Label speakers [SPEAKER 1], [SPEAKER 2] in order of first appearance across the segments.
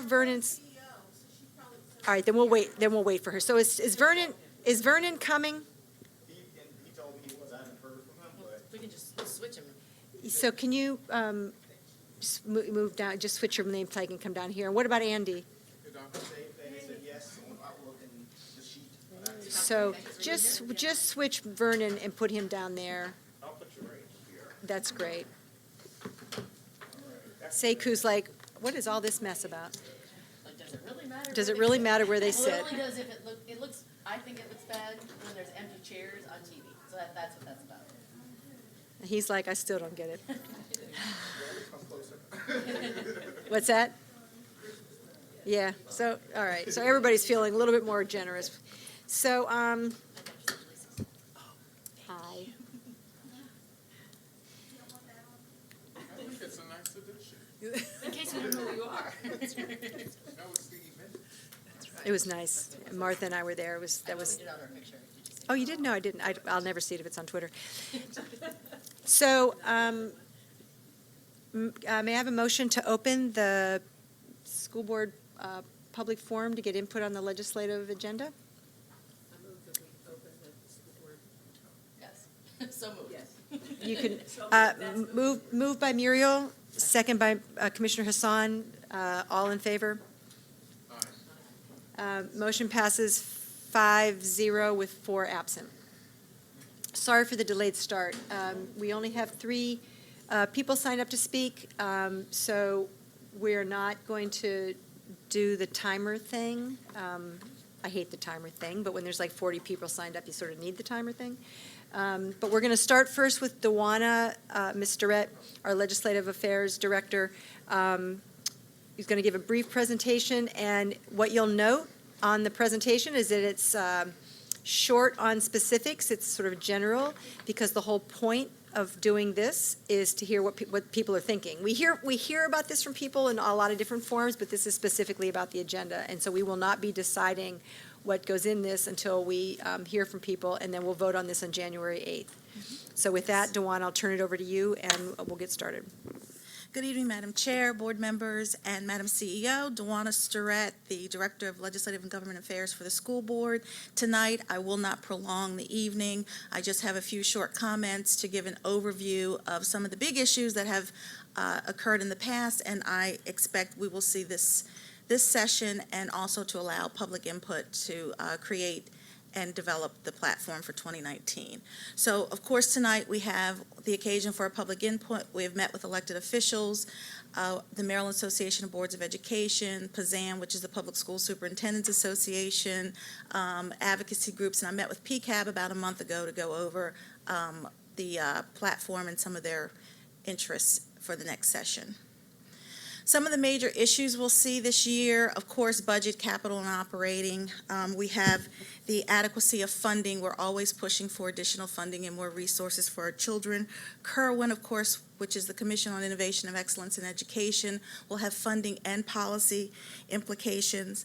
[SPEAKER 1] Vernon's, all right, then we'll wait for her. So is Vernon coming?
[SPEAKER 2] He told me he was. I haven't heard from him, but
[SPEAKER 3] We can just switch them.
[SPEAKER 1] So can you just move down, just switch your name tag and come down here? And what about Andy?
[SPEAKER 2] they said yes on Outlook and the sheet.
[SPEAKER 1] So just switch Vernon and put him down there.
[SPEAKER 2] I'll put you right here.
[SPEAKER 1] That's great. Seifu's like, what is all this mess about?
[SPEAKER 3] Like, does it really matter?
[SPEAKER 1] Does
[SPEAKER 3] where
[SPEAKER 1] it really
[SPEAKER 3] sit?
[SPEAKER 1] matter where they
[SPEAKER 3] Well,
[SPEAKER 1] sit?
[SPEAKER 3] it only does if it looks, I think it looks bad when there's empty chairs on TV. So that's what that's about.
[SPEAKER 1] He's like, I still don't get it.
[SPEAKER 2] Come closer.
[SPEAKER 1] What's that? Yeah, so, all right, so everybody's feeling a little bit more generous. So, hi.
[SPEAKER 4] I think it's a nice addition.
[SPEAKER 3] In case we don't know who you are.
[SPEAKER 4] That was the event.
[SPEAKER 1] It was nice. Martha and I were there. That was.
[SPEAKER 3] Put it on our picture. Did you see?
[SPEAKER 1] Oh, you didn't? No, I didn't. I'll never see it if it's on Twitter. So, may I have a motion to open the school board public forum to get input on the legislative agenda?
[SPEAKER 5] I move that we open the school board.
[SPEAKER 3] Yes. So moved.
[SPEAKER 5] Yes.
[SPEAKER 1] You can, move by Muriel, second by Commissioner Hassan, all in favor? Motion passes 5-0 with 4 absent. Sorry for the delayed start. We only have 3 people signed up to speak, so we're not going to do the timer thing. I hate the timer thing, but when there's like 40 people signed up, you sort of need the timer thing. But we're going to start first with Dewana, Ms. Durrett, our Legislative Affairs Director. He's going to give a brief presentation, and what you'll note on the presentation is that it's short on specifics. It's sort of general, because the whole point of doing this is to hear what people are thinking. We hear about this from people in a lot of different forms, but this is specifically about the agenda, and so we will not be deciding what goes in this until we hear from people, and then we'll vote on this on January 8th. So with that, Dewan, I'll turn it over to you, and we'll get started.
[SPEAKER 6] Good evening, Madam Chair, board members, and Madam CEO. Dewana Sturett, the Director of Legislative and Government Affairs for the school board. Tonight, I will not prolong the evening. I just have a few short comments to give an overview of some of the big issues that have occurred in the past, and I expect we will see this session, and also to allow public input to create and develop the platform for 2019. So, of course, tonight we have the occasion for a public input. We have met with elected officials, the Maryland Association of Boards of Education, PASAM, which is the Public School Superintendents Association, advocacy groups, and I met with PCAB about a month ago to go over the platform and some of their interests for the next session. Some of the major issues we'll see this year, of course, budget, capital, and operating. We have the adequacy of funding. We're always pushing for additional funding and more resources for our children. Kerwin, of course, which is the Commission on Innovation of Excellence in Education, will have funding and policy implications.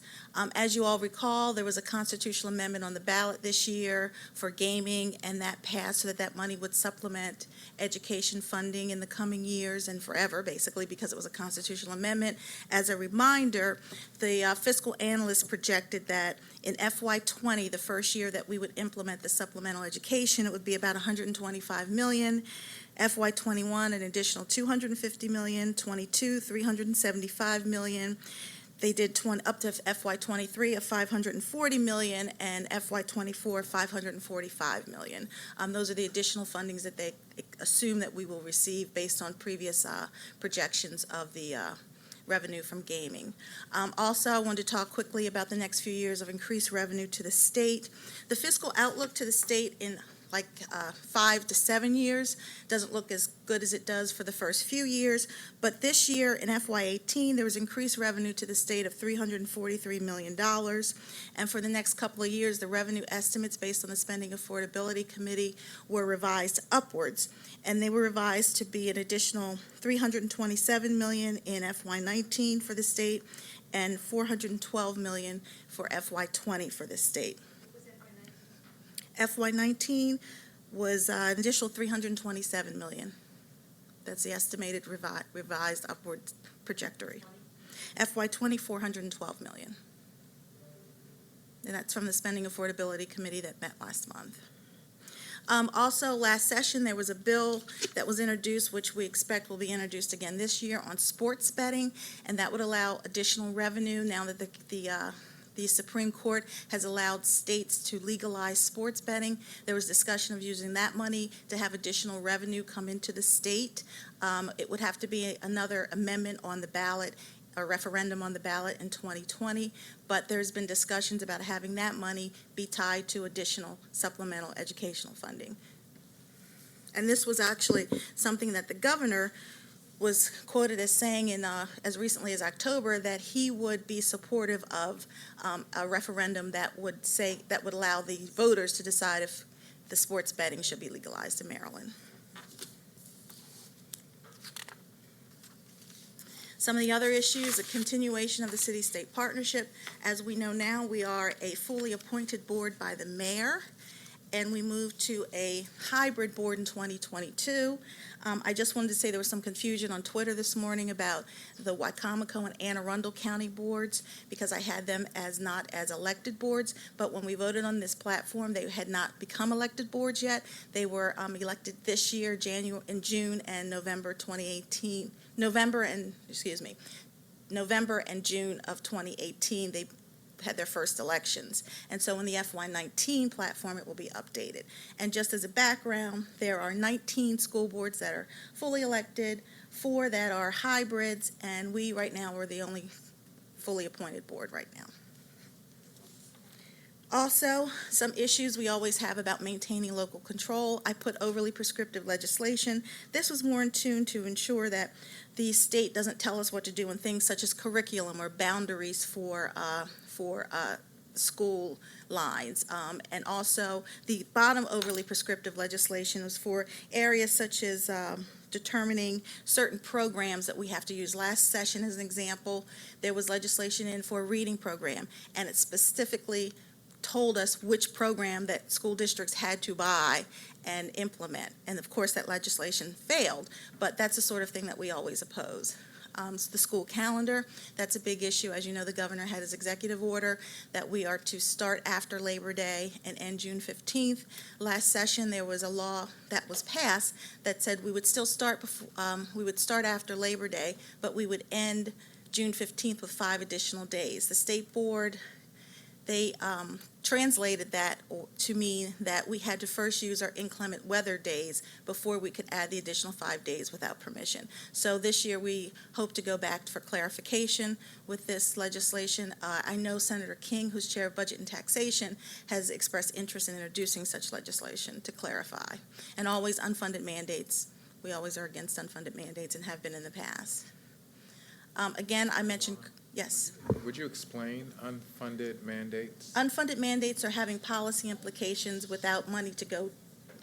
[SPEAKER 6] As you all recall, there was a constitutional amendment on the ballot this year for gaming, and that passed so that that money would supplement education funding in the coming years and forever, basically, because it was a constitutional amendment. As a reminder, the fiscal analysts projected that in FY20, the first year that we would implement the supplemental education, it would be about $125 million. FY21, an additional $250 million, 22, $375 million. They did up to FY23 of $540 million, and FY24 $545 million. Those are the additional fundings that they assume that we will receive based on previous projections of the revenue from gaming. Also, I wanted to talk quickly about the next few years of increased revenue to the state. The fiscal outlook to the state in 5 to 7 years doesn't look as good as it does for the first few years, but this year in FY18 there was increased revenue to the state of $343 million, and for the next couple of years the revenue estimates based on the Spending Affordability Committee were revised upwards, and they were revised to be an additional $327 million in FY19 for the state and $412 million for FY20 for the state. FY19 was an additional $327 million. That's the estimated revised upward trajectory. FY '20, $412 million. And that's from the Spending Affordability Committee that met last month. Also, last session, there was a bill that was introduced, which we expect will be introduced again this year, on sports betting, and that would allow additional revenue now that the Supreme Court has allowed states to legalize sports betting. There was discussion of using that money to have additional revenue come into the state. It would have to be another amendment on the ballot, a referendum on the ballot in 2020, but there's been discussions about having that money be tied to additional supplemental educational funding. And this was actually something that the governor was quoted as saying in as recently as October, that he would be supportive of a referendum that would allow the voters to decide if the sports betting should be legalized in Maryland. Some of the other issues, a continuation of the city-state partnership. As we know now, we are a fully appointed board by the mayor, and we moved to a hybrid board in 2022. I just wanted to say there was some confusion on Twitter this morning about the Wycomico and Anne Arundel County boards, because I had them as not as elected boards, but when we voted on this platform, they had not become elected boards yet. They were elected this year, in June and November 2018. November and June of 2018, they had their first elections. And so in the FY19 platform, it will be updated. And just as a background, there are 19 school boards that are fully elected, 4 that are hybrids, and we right now are the only fully appointed board right now. Also, some issues we always have about maintaining local control. I put overly prescriptive legislation. This was more in tune to ensure that the state doesn't tell us what to do in things such as curriculum or boundaries for school lines. And also, the bottom overly prescriptive legislation was for areas such as determining certain programs that we have to use. Last session, as an example, there was legislation in for a reading program, and it specifically told us which program that school districts had to buy and implement. And of course, that legislation failed, but that's the sort of thing that we always oppose. So the school calendar, that's a big issue. As you know, the governor had his executive order that we are to start after Labor Day and end June 15th. Last session, there was a law that was passed that said we would still start we would start after Labor Day, but we would end June 15th with 5 additional days. The state board, they translated that to mean that we had to first use our inclement weather days before we could add the additional 5 days without permission. So this year we hope to go back for clarification with this legislation. I know Senator King, who's chair of Budget and Taxation, has expressed interest in introducing such legislation to clarify. And always unfunded mandates. We always are against unfunded mandates and have been in the past. Again, I mentioned, yes.
[SPEAKER 4] Would you explain unfunded mandates?
[SPEAKER 6] Unfunded mandates are having policy implications without money to go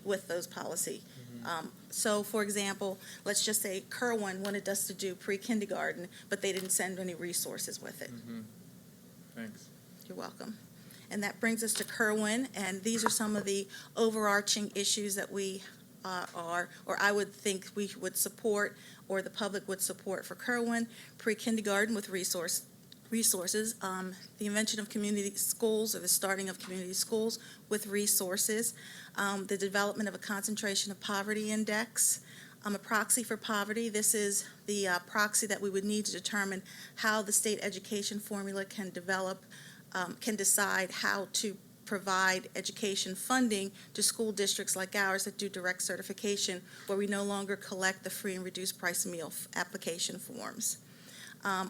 [SPEAKER 6] with those policy. So, for example, let's just say Kerwin wanted us to do pre-kindergarten, but they didn't send any resources with it.
[SPEAKER 4] Thanks.
[SPEAKER 6] You're welcome. And that brings us to Kerwin, and these are some of the overarching issues that we or I would think we would support, or the public would support for Kerwin. Pre-kindergarten with resources, the invention of community schools, or the starting of community schools with resources, the development of a concentration of poverty index, a proxy for poverty. This is the proxy that we would need to determine how the state education formula can develop, can decide how to provide education funding to school districts like ours that do direct certification, where we no longer collect the free and reduced price meal application forms.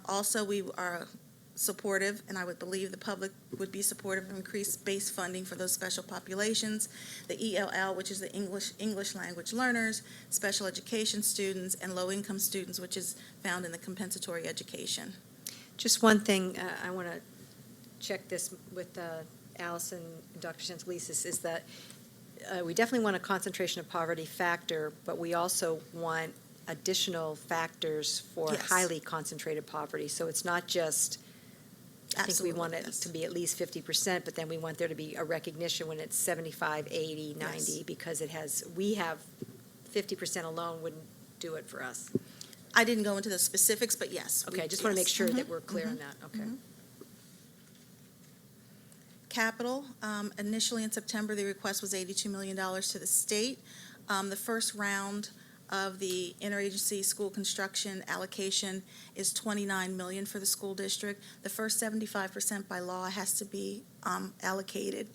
[SPEAKER 6] Also, we are supportive, and I would believe the public would be supportive of increased base funding for those special populations, the ELL, which is the English language learners, special education students, and low-income students, which is found in the compensatory education.
[SPEAKER 1] Just one thing, I want to check this with Allison and Dr. Santelises, is that we definitely want a concentration of poverty factor, but we also want additional factors for
[SPEAKER 6] Yes.
[SPEAKER 1] highly concentrated poverty. So it's not just, I think we want it
[SPEAKER 6] Absolutely, yes.
[SPEAKER 1] to be at least 50%, but then we want there to be a recognition when it's 75, 80, 90,
[SPEAKER 6] Yes.
[SPEAKER 1] because we have 50% alone wouldn't do it for us.
[SPEAKER 6] I didn't go into the specifics, but yes.
[SPEAKER 1] Okay, I just want to make sure that
[SPEAKER 6] Mhm,
[SPEAKER 1] we're clear on
[SPEAKER 6] mhm.
[SPEAKER 1] that, okay.
[SPEAKER 6] Capital, initially in September, the request was $82 million to the state. The first round of the interagency school construction allocation is $29 million for the school district. The first 75% by law has to be allocated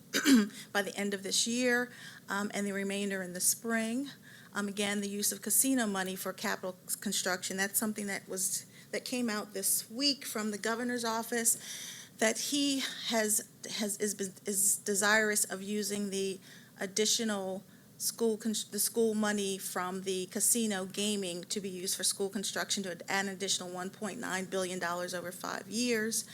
[SPEAKER 6] by the end of this year, and the remainder in the spring. Again, the use of casino money for capital construction, that's something that came out this week from the governor's office, that he is desirous of using the additional the school money from the casino gaming to be used for school construction to add an additional $1.9 billion over 5 years.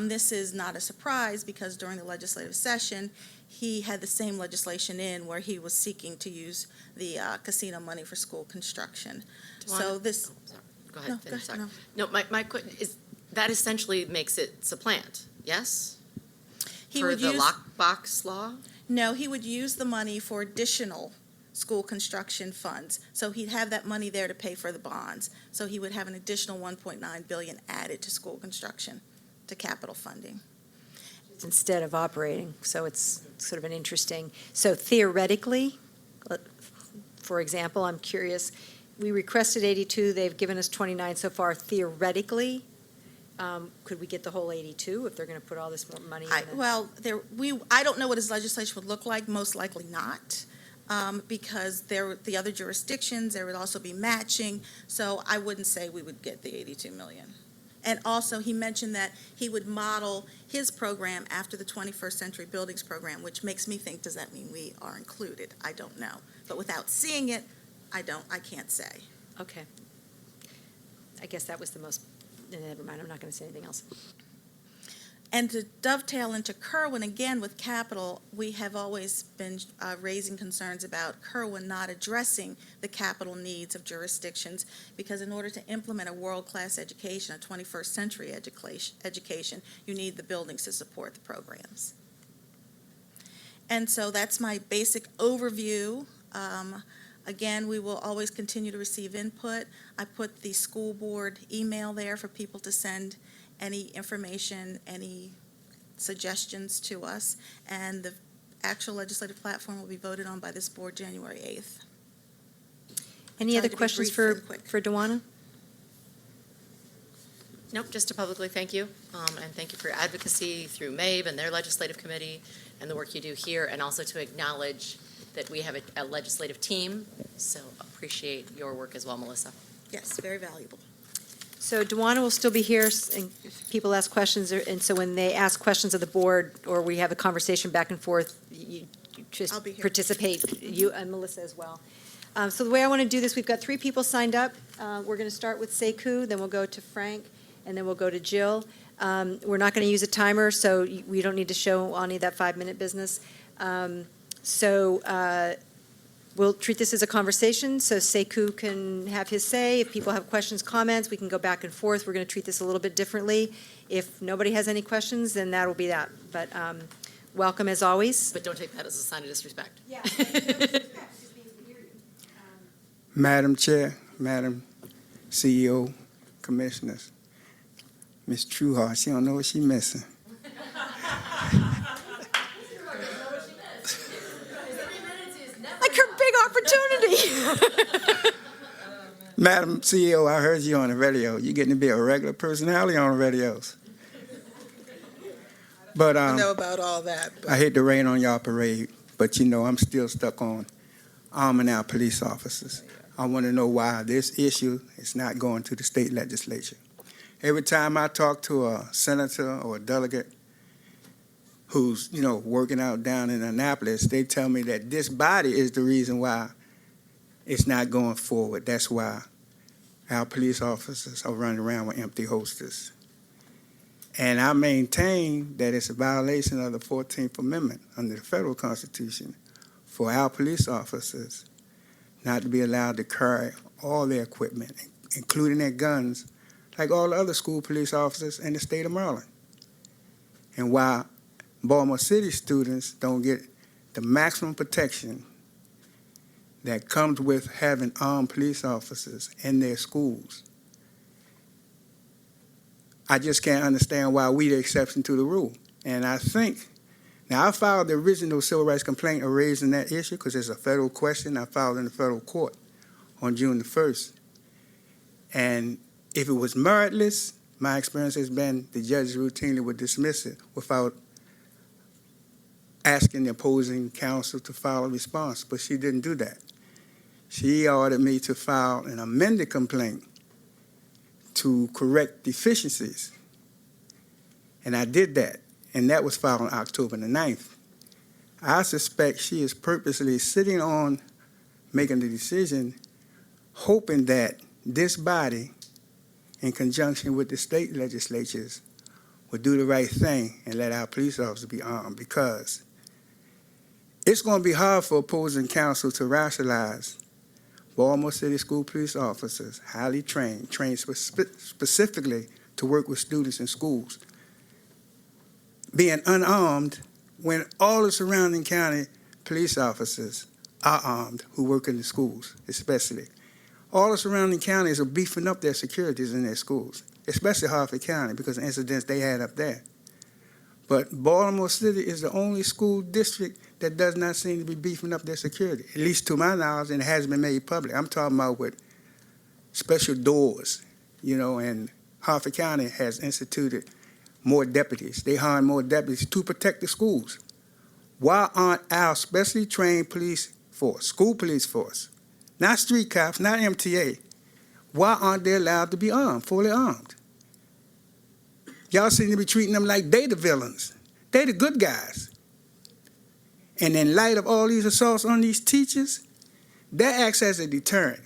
[SPEAKER 6] This is not a surprise because during the legislative session, he had the same legislation in where he was seeking to use the casino money for school construction. So this,
[SPEAKER 5] Go
[SPEAKER 6] No,
[SPEAKER 5] ahead,
[SPEAKER 6] go
[SPEAKER 5] finish,
[SPEAKER 6] ahead,
[SPEAKER 5] sorry.
[SPEAKER 6] no.
[SPEAKER 5] No, my question is, that essentially makes it supplant, yes?
[SPEAKER 6] he
[SPEAKER 5] For
[SPEAKER 6] would
[SPEAKER 5] the
[SPEAKER 6] use.
[SPEAKER 5] lockbox law?
[SPEAKER 6] No, he would use the money for additional school construction funds. So he'd have that money there to pay for the bonds. So he would have an additional $1.9 billion added to school construction, to capital funding.
[SPEAKER 1] Instead of operating, so it's sort of an interesting, so theoretically, for example, I'm curious, we requested 82, they've given us 29 so far. Theoretically, could we get the whole 82 if they're going to put all this more money in?
[SPEAKER 6] I don't know what his legislation would look like, most likely not, because the other jurisdictions, there would also be matching, so I wouldn't say we would get the 82 million. And also, he mentioned that he would model his program after the 21st Century Buildings Program, which makes me think, does that mean we are included? I don't know. But without seeing it, I can't say.
[SPEAKER 1] Okay. I guess that was the most, never mind, I'm not going to say anything else.
[SPEAKER 6] And to dovetail into Kerwin, again, with capital, we have always been raising concerns about Kerwin not addressing the capital needs of jurisdictions, because in order to implement a world-class education, a 21st century education, you need the buildings to support the programs. And so that's my basic overview. Again, we will always continue to receive input. I put the school board email there for people to send any information, any suggestions to us, and the actual legislative platform will be voted on by this board January 8th.
[SPEAKER 1] Any
[SPEAKER 6] Tried
[SPEAKER 1] other
[SPEAKER 6] to be
[SPEAKER 1] questions
[SPEAKER 6] brief and quick.
[SPEAKER 1] for Dewana?
[SPEAKER 5] Nope, just to publicly thank you, and thank you for your advocacy through MABE and their legislative committee, and the work you do here, and also to acknowledge that we have a legislative team, so appreciate your work as well, Melissa.
[SPEAKER 6] Yes, very valuable.
[SPEAKER 1] So Dewana will still be here, and if people ask questions, and so when they ask questions of the board, or we have a conversation back and forth, you just
[SPEAKER 6] I'll be here.
[SPEAKER 1] participate, you and Melissa as well. So the way I want to do this, we've got 3 people signed up. We're going to start with Sekou, then we'll go to Frank, and then we'll go to Jill. We're not going to use a timer, so we don't need to show any of that 5-minute business. We'll treat this as a conversation, so Sekou can have his say. If people have questions, comments, we can go back and forth. We're going to treat this a little bit differently. If nobody has any questions, then that'll be that. But welcome as always.
[SPEAKER 5] But don't take that as a sign of disrespect.
[SPEAKER 1] Yeah.
[SPEAKER 7] Madam Chair, Madam CEO, Commissioners, Ms. Trueheart, she don't know what she missing.
[SPEAKER 1] Like her big opportunity.
[SPEAKER 7] Madam CEO, I heard you on the radio. You're getting to be a regular personality on the radios. But
[SPEAKER 8] I know about all that. But
[SPEAKER 7] I hate to rain on y'all parade, but you know I'm still stuck on arming our police officers. I want to know why this issue is not going to the state legislature. Every time I talk to a senator or a delegate who's, working out down in Annapolis, they tell me that this body is the reason why it's not going forward. That's why our police officers are running around with empty holsters. And I maintain that it's a violation of the 14th Amendment under the federal Constitution for our police officers not to be allowed to carry all their equipment, including their guns, like all the other school police officers in the state of Maryland. And why Baltimore City students don't get the maximum protection that comes with having armed police officers in their schools. I just can't understand why we the exception to the rule. And I think, now I filed the original civil rights complaint raising that issue because it's a federal question. I filed in the federal court on June the 1st. And if it was meritless, my experience has been the judges routinely would dismiss it without asking the opposing counsel to file a response, but she didn't do that. She ordered me to file an amended complaint to correct deficiencies, and I did that, and that was filed on October the 9th. I suspect she is purposely sitting on making the decision, hoping that this body, in conjunction with the state legislatures, would do the right thing and let our police officers be armed, because it's going to be hard for opposing counsel to rationalize Baltimore City School police officers, highly trained specifically to work with students in schools, being unarmed when all the surrounding county police officers are armed who work in the schools, especially. All the surrounding counties are beefing up their securities in their schools, especially Harford County because of incidents they had up there. But Baltimore City is the only school district that does not seem to be beefing up their security, at least to my knowledge, and it hasn't been made public. I'm talking about with special doors, and Harford County has instituted more deputies. They hired more deputies to protect the schools. Why aren't our specially trained police force, school police force, not street cops, not MTA, why aren't they allowed to be armed, fully armed? Y'all seem to be treating them like they the villains. They the good guys. And in light of all these assaults on these teachers, that acts as a deterrent.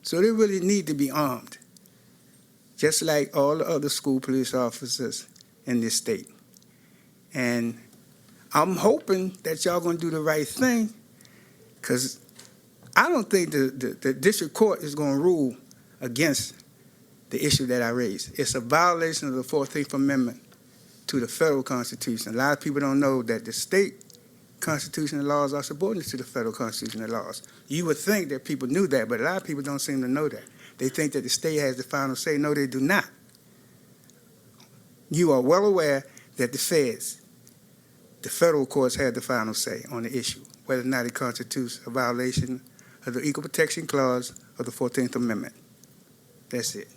[SPEAKER 7] So they really need to be armed, just like all the other school police officers in this state. And I'm hoping that y'all gonna do the right thing, because I don't think the district court is gonna rule against the issue that I raised. It's a violation of the 14th Amendment to the federal Constitution. A lot of people don't know that the state constitutional laws are subordinate to the federal constitutional laws. You would think that people knew that, but a lot of people don't seem to know that. They think that the state has the final say. No, they do not. You are well aware that the feds, the federal courts, have the final say on the issue, whether or not it constitutes a violation of the Equal Protection Clause of the 14th Amendment. That's it.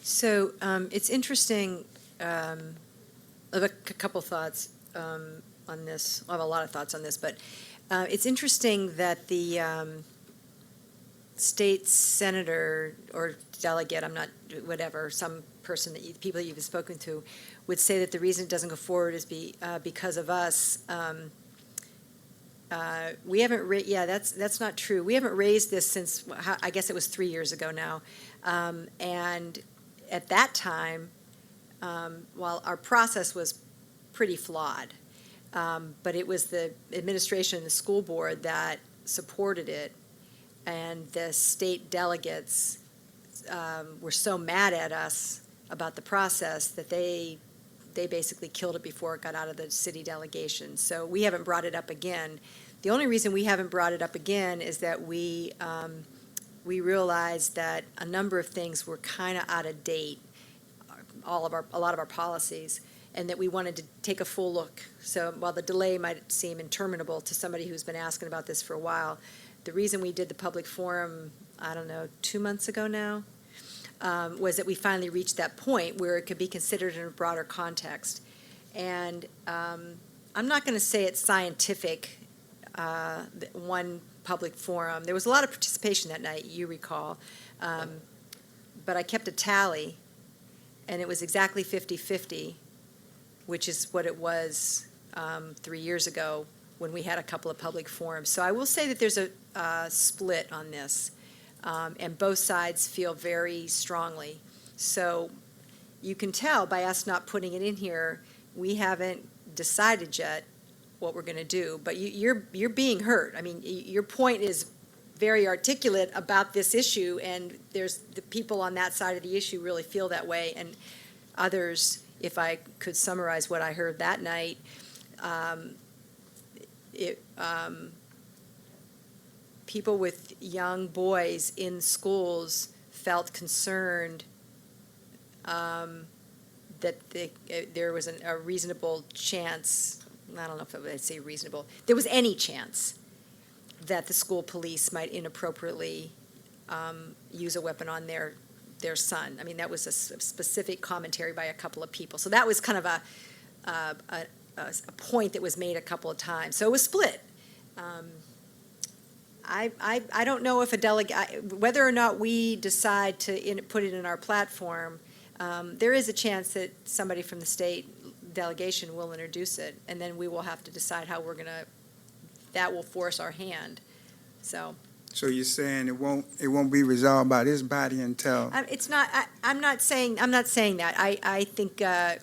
[SPEAKER 1] So it's interesting, I have a couple thoughts on this. I have a lot of thoughts on this, but it's interesting that the state senator or delegate, whatever, some person people you've spoken to, would say that the reason it doesn't go forward is because of us. We haven't that's not true. We haven't raised this since, I guess it was 3 years ago now. And at that time, while our process was pretty flawed, but it was the administration and the school board that supported it, and the state delegates were so mad at us about the process that they basically killed it before it got out of the city delegation. So we haven't brought it up again. The only reason we haven't brought it up again is that we realized that a number of things were kind of out of date, a lot of our policies, and that we wanted to take a full look. So while the delay might seem interminable to somebody who's been asking about this for a while, the reason we did the public forum, 2 months ago now, was that we finally reached that point where it could be considered in a broader context. And I'm not going to say it's scientific, one public forum. There was a lot of participation that night, you recall, but I kept a tally, and it was exactly 50-50, which is what it was 3 years ago when we had a couple of public forums. So I will say that there's a split on this, and both sides feel very strongly. So you can tell by us not putting it in here, we haven't decided yet what we're going to do, but you're being heard. I mean, your point is very articulate about this issue, and there's the people on that side of the issue really feel that way, and others, if I could summarize what I heard that night, people with young boys in schools felt concerned there was a reasonable chance, I don't know if I'd say reasonable, there was any chance that the school police might inappropriately use a weapon on their son. I mean, that was a specific commentary by a couple of people. So that was kind of a point that was made a couple of times. So it was split. I don't know if whether or not we decide to put it in our platform, there is a chance that somebody from the state delegation will introduce it, and then we will have to decide how that will force our hand. So
[SPEAKER 7] you're saying it won't be resolved by this body until?
[SPEAKER 1] it's not. I'm not saying that. I think no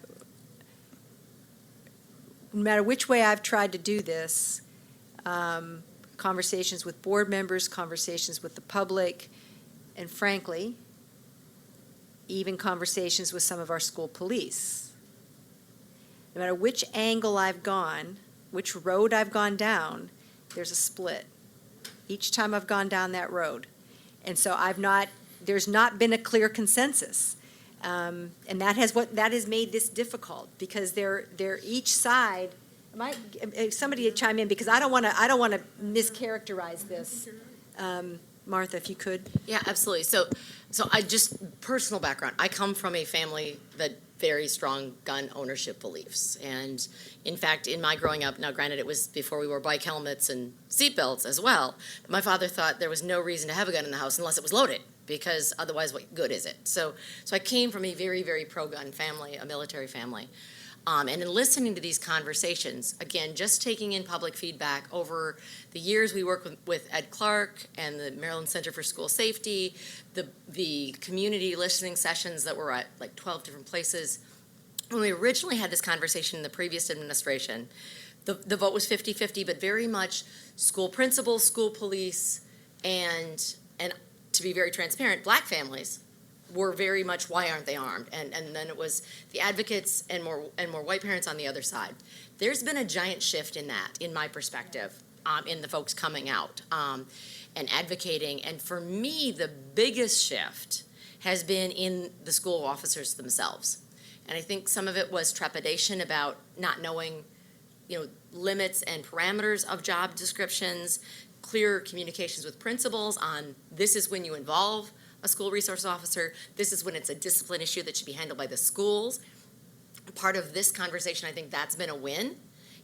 [SPEAKER 1] matter which way I've tried to do this, conversations with board members, conversations with the public, and frankly, even conversations with some of our school police. No matter which angle I've gone, which road I've gone down, there's a split. Each time I've gone down that road. And so there's not been a clear consensus. And that has made this difficult, because they're each side, somebody chime in, because I don't want to mischaracterize this. Martha, if you could.
[SPEAKER 5] Yeah, absolutely. So I just, personal background, I come from a family that very strong gun ownership beliefs. And in fact, in my growing up, now granted it was before we wore bike helmets and seatbelts as well, but my father thought there was no reason to have a gun in the house unless it was loaded, because otherwise what good is it? So I came from a very, very pro-gun family, a military family. And in listening to these conversations, again, just taking in public feedback over the years we worked with Ed Clark and the Maryland Center for School Safety, the community listening sessions that were at like 12 different places. When we originally had this conversation in the previous administration, the vote was 50-50, but very much school principals, school police, and to be very transparent, Black families were very much, why aren't they armed? And then it was the advocates and more white parents on the other side. There's been a giant shift in that, in my perspective, in the folks coming out and advocating. And for me, the biggest shift has been in the school officers themselves. And I think some of it was trepidation about not knowing, limits and parameters of job descriptions, clear communications with principals on this is when you involve a school resource officer, this is when it's a discipline issue that should be handled by the schools. Part of this conversation, I think that's been a win,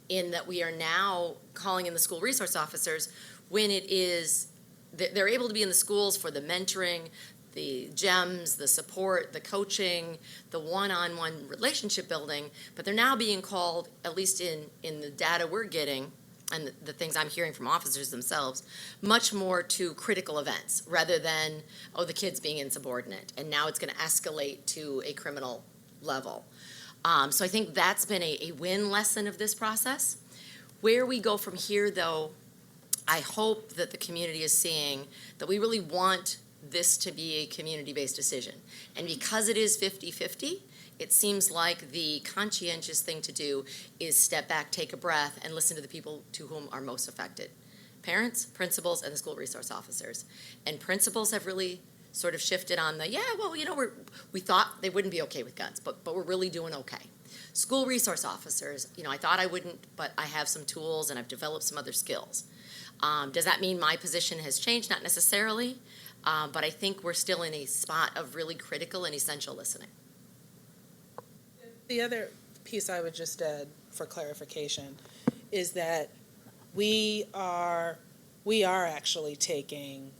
[SPEAKER 5] in that we are now calling in the school resource officers when it is, they're able to be in the schools for the mentoring, the GEMS, the support, the coaching, the one-on-one relationship building, but they're now being called, at least in the data we're getting, and the things I'm hearing from officers themselves, much more to critical events rather than, the kid's being insubordinate. And now it's going to escalate to a criminal level. So I think that's been a win lesson of this process. Where we go from here, though, I hope that the community is seeing that we really want this to be a community-based decision. And because it is 50-50, it seems like the conscientious thing to do is step back, take a breath, and listen to the people to whom are most affected. Parents, principals, and the school resource officers. And principals have really sort of shifted on we thought they wouldn't be okay with guns, but we're really doing okay. School resource officers, I thought I wouldn't, but I have some tools and I've developed some other skills. Does that mean my position has changed? Not necessarily, but I think we're still in a spot of really critical and essential listening.
[SPEAKER 8] The other piece I would just add for clarification is that we are actually taking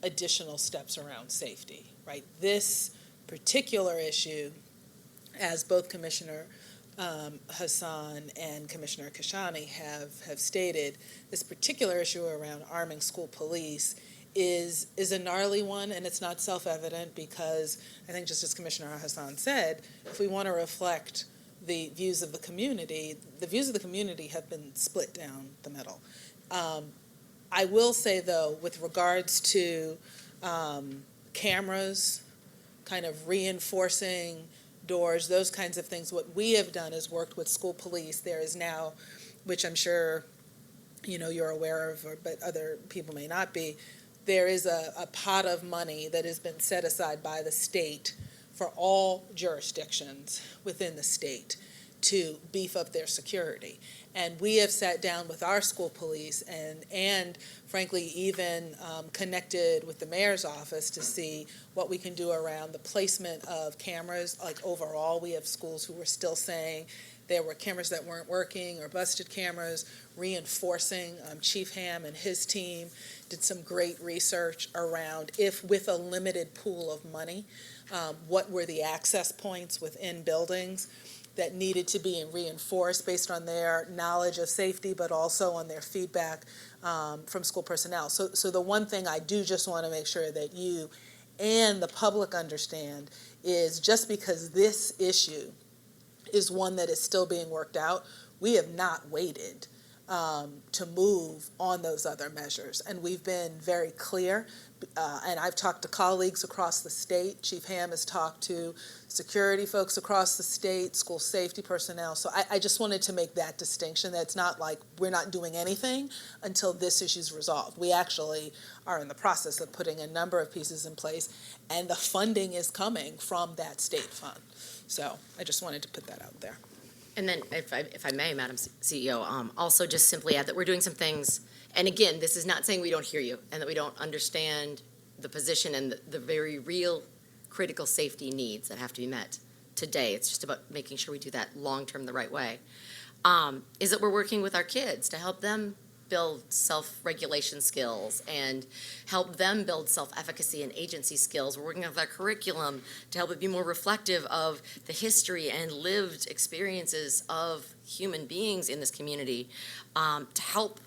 [SPEAKER 8] additional steps around safety, right? This particular issue, as both Commissioner Hassan and Commissioner Kashani have stated, this particular issue around arming school police is a gnarly one, and it's not self-evident, because I think, just as Commissioner Hassan said, if we want to reflect the views of the community have been split down the middle. I will say, though, with regards to cameras, kind of reinforcing doors, those kinds of things, what we have done is worked with school police. There is now, which I'm sure you're aware of, but other people may not be, there is a pot of money that has been set aside by the state for all jurisdictions within the state to beef up their security. And we have sat down with our school police and frankly, even connected with the mayor's office to see what we can do around the placement of cameras. Like overall, we have schools who were still saying there were cameras that weren't working or busted cameras, reinforcing. Chief Ham and his team did some great research around if with a limited pool of money, what were the access points within buildings that needed to be reinforced based on their knowledge of safety, but also on their feedback from school personnel. So the one thing I do just want to make sure that you and the public understand is just because this issue is one that is still being worked out, we have not waited to move on those other measures. And we've been very clear, and I've talked to colleagues across the state. Chief Ham has talked to security folks across the state, school safety personnel. So I just wanted to make that distinction. That it's not like we're not doing anything until this issue is resolved. We actually are in the process of putting a number of pieces in place, and the funding is coming from that state fund. So I just wanted to put that out there.
[SPEAKER 5] And then, if I may, Madam CEO, also just simply add that we're doing some things, and again, this is not saying we don't hear you and that we don't understand the position and the very real critical safety needs that have to be met today. It's just about making sure we do that long-term the right way. Is that we're working with our kids to help them build self-regulation skills and help them build self-efficacy and agency skills. We're working with our curriculum to help it be more reflective of the history and lived experiences of human beings in this community, to help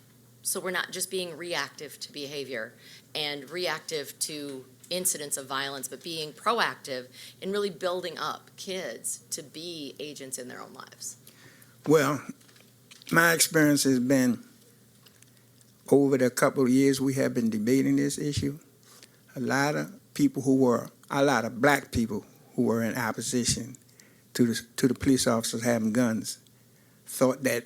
[SPEAKER 5] so we're not just being reactive to behavior and reactive to incidents of violence, but being proactive in really building up kids to be agents in their own lives.
[SPEAKER 7] Well, my experience has been over the couple of years we have been debating this issue, a lot of black people who were in opposition to the police officers having guns thought that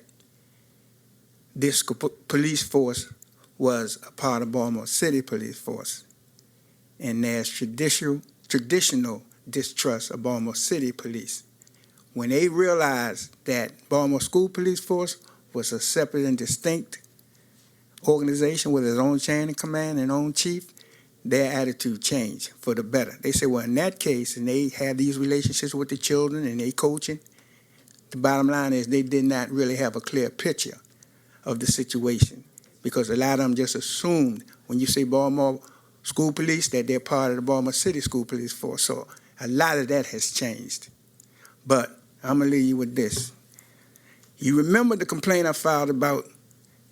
[SPEAKER 7] this police force was a part of Baltimore City Police Force. And there's traditional distrust of Baltimore City Police. When they realized that Baltimore School Police Force was a separate and distinct organization with its own chain of command and own chief, their attitude changed for the better. They said, well, in that case, and they had these relationships with the children and they coaching, the bottom line is they did not really have a clear picture of the situation, because a lot of them just assumed when you say Baltimore School Police that they're part of the Baltimore City School Police Force. So a lot of that has changed. But I'm going to leave you with this. You remember the complaint I filed about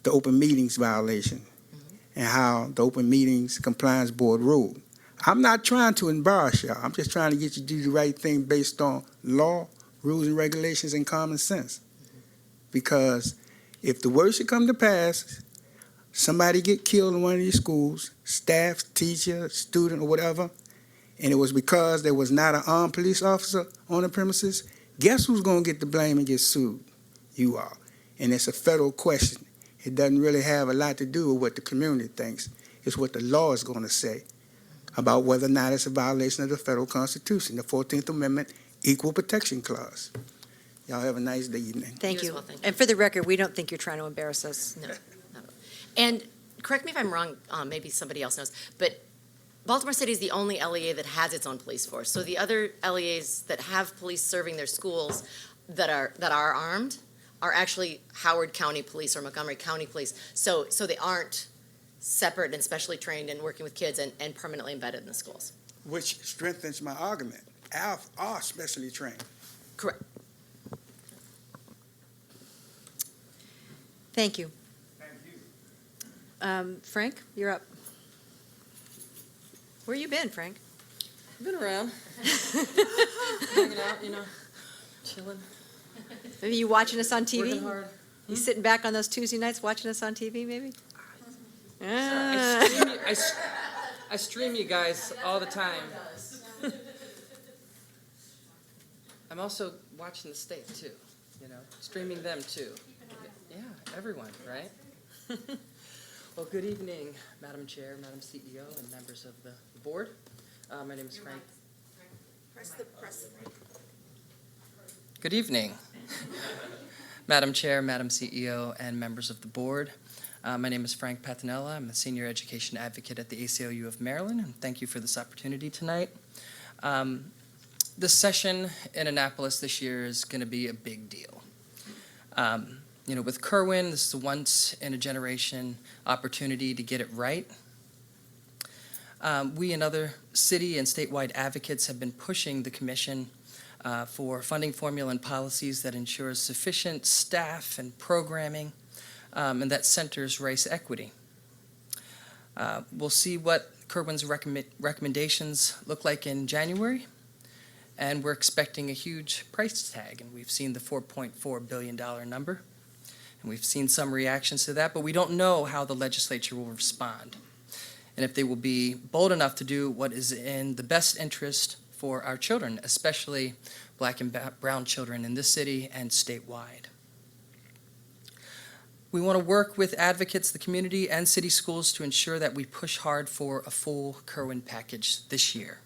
[SPEAKER 7] the open meetings violation and how the Open Meetings Compliance Board ruled. I'm not trying to embarrass y'all. I'm just trying to get you to do the right thing based on law, rules and regulations, and common sense. Because if the worst should come to pass, somebody get killed in one of these schools, staff, teacher, student, or whatever, and it was because there was not an armed police officer on the premises, guess who's going to get the blame and get sued? You are. And it's a federal question. It doesn't really have a lot to do with what the community thinks. It's what the law is going to say about whether or not it's a violation of the federal Constitution, the 14th Amendment Equal Protection Clause. Y'all have a nice day evening.
[SPEAKER 1] Thank
[SPEAKER 5] You as
[SPEAKER 1] you.
[SPEAKER 5] well, thank you.
[SPEAKER 1] And for the record, we don't think you're trying to embarrass us.
[SPEAKER 5] No. And correct me if I'm wrong, maybe somebody else knows, but Baltimore City is the only LEA that has its own police force. So the other LEAs that have police serving their schools that are armed are actually Howard County Police or Montgomery County Police. So they aren't separate and specially trained and working with kids and permanently embedded in the schools.
[SPEAKER 7] Which strengthens my argument. ALF are specially trained.
[SPEAKER 5] Correct.
[SPEAKER 1] Thank you. Frank, you're up. Where you been, Frank?
[SPEAKER 9] Been around, hanging out, chilling,
[SPEAKER 1] Maybe you watching us on
[SPEAKER 9] working
[SPEAKER 1] TV?
[SPEAKER 9] hard.
[SPEAKER 1] You sitting back on those Tuesday nights watching us on TV, maybe?
[SPEAKER 9] I stream you guys all the time. I'm also watching the state too, streaming them too. Yeah, everyone, right? Well, good evening, Madam Chair, Madam CEO, and members of the board. My name is Frank. Good evening, Madam Chair, Madam CEO, and members of the board. My name is Frank Patinella. I'm a senior education advocate at the ACLU of Maryland, and thank you for this opportunity tonight. This session in Annapolis this year is going to be a big deal. With Kerwin, this is a once-in-a-generation opportunity to get it right. We and other city and statewide advocates have been pushing the commission for funding formula and policies that ensures sufficient staff and programming and that centers race equity. We'll see what Kerwin's recommendations look like in January, and we're expecting a huge price tag, and we've seen the $4.4 billion number, and we've seen some reactions to that, but we don't know how the legislature will respond, and if they will be bold enough to do what is in the best interest for our children, especially Black and brown children in this city and statewide. We want to work with advocates, the community, and city schools to ensure that we push hard for a full Kerwin package this year.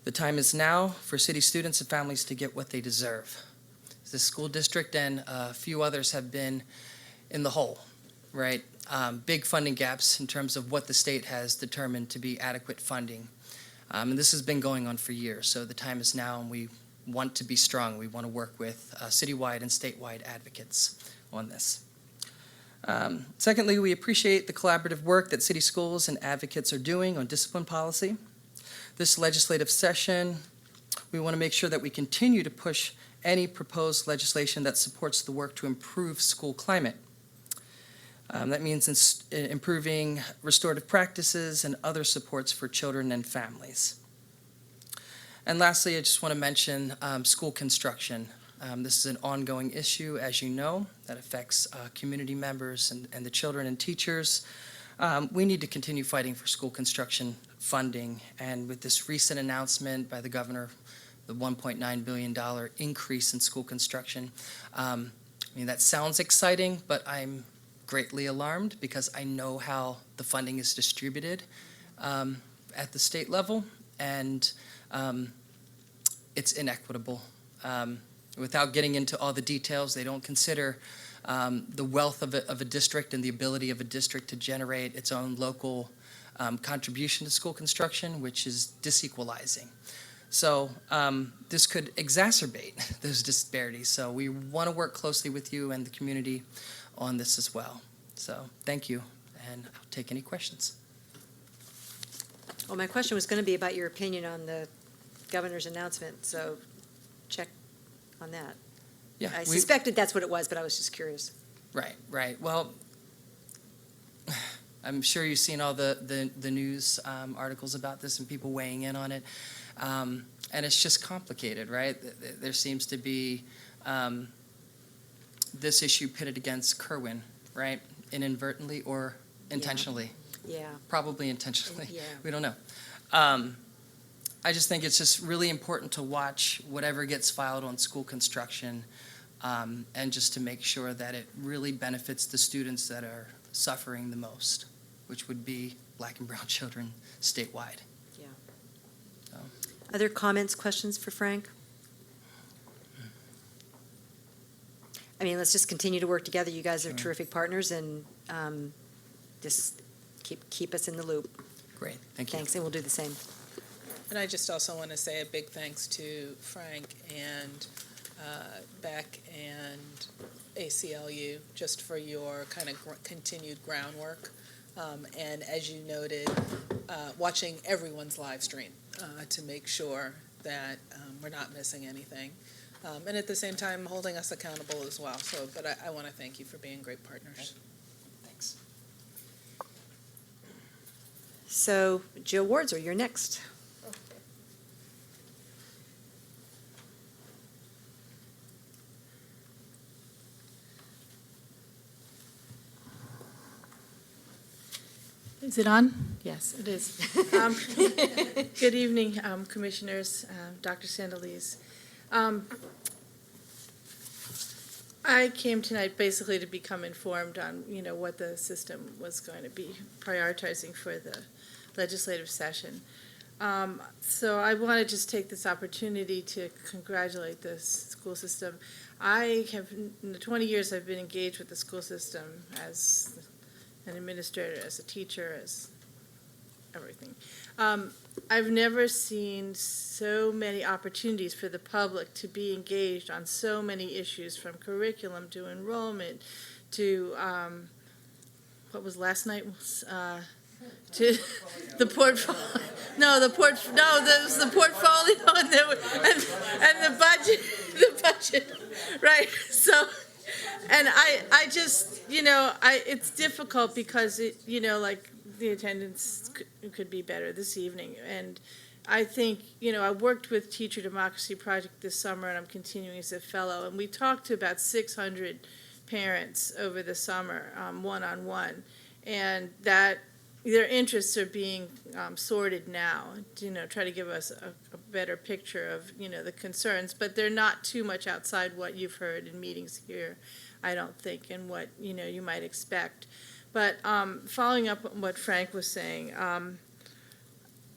[SPEAKER 9] The time is now for city students and families to get what they deserve. The school district and a few others have been in the hole, right? Big funding gaps in terms of what the state has determined to be adequate funding. And this has been going on for years, so the time is now, and we want to be strong. We want to work with citywide and statewide advocates on this. Secondly, we appreciate the collaborative work that city schools and advocates are doing on discipline policy. This legislative session, we want to make sure that we continue to push any proposed legislation that supports the work to improve school climate. That means improving restorative practices and other supports for children and families. And lastly, I just want to mention school construction. This is an ongoing issue, as you know, that affects community members and the children and teachers. We need to continue fighting for school construction funding, and with this recent announcement by the governor, the $1.9 billion increase in school construction, that sounds exciting, but I'm greatly alarmed because I know how the funding is distributed at the state level, and it's inequitable. Without getting into all the details, they don't consider the wealth of a district and the ability of a district to generate its own local contribution to school construction, which is disequalizing. So this could exacerbate those disparities. So we want to work closely with you and the community on this as well. So thank you, and I'll take any questions.
[SPEAKER 1] Well, my question was going to be about your opinion on the governor's announcement, so check on that.
[SPEAKER 9] Yeah,
[SPEAKER 1] I suspected that's what it was, but I was just curious.
[SPEAKER 9] Right. Well, I'm sure you've seen all the news articles about this and people weighing in on it. And it's just complicated, right? There seems to be this issue pitted against Kerwin, right? Inadvertently or intentionally.
[SPEAKER 1] Yeah.
[SPEAKER 9] Probably intentionally.
[SPEAKER 1] Yeah.
[SPEAKER 9] We don't know. I just think it's just really important to watch whatever gets filed on school construction, and just to make sure that it really benefits the students that are suffering the most, which would be Black and brown children statewide.
[SPEAKER 1] Yeah.
[SPEAKER 9] So.
[SPEAKER 1] Other comments, questions for Frank? I mean, let's just continue to work together. You guys are terrific partners, and just keep us in the loop.
[SPEAKER 9] Great, thank you.
[SPEAKER 1] Thanks, and we'll do the same.
[SPEAKER 8] And I just also want to say a big thanks to Frank and Beck and ACLU just for your kind of continued groundwork. And as you noted, watching everyone's live stream to make sure that we're not missing anything. And at the same time, holding us accountable as well. So, but I want to thank you for being great partners.
[SPEAKER 9] Thanks.
[SPEAKER 1] So, Jill Wardser, you're next.
[SPEAKER 10] Is it on? Yes, it is. Good evening, Commissioners, Dr. Sandalese. I came tonight basically to become informed on, what the system was going to be prioritizing for the legislative session. So I want to just take this opportunity to congratulate the school system. I have, in the 20 years I've been engaged with the school system as an administrator, as a teacher, as everything. I've never seen so many opportunities for the public to be engaged on so many issues, from curriculum to enrollment to, what was last night? To the portfolio. No, there was the portfolio and the budget, the budget, right? So, and I just, it's difficult because like the attendance could be better this evening. And I think, I worked with Teacher Democracy Project this summer, and I'm continuing as a fellow, and we talked to about 600 parents over the summer, one-on-one, and that their interests are being sorted now, try to give us a better picture of, the concerns, but they're not too much outside what you've heard in meetings here, I don't think, and what, you might expect. But following up on what Frank was saying,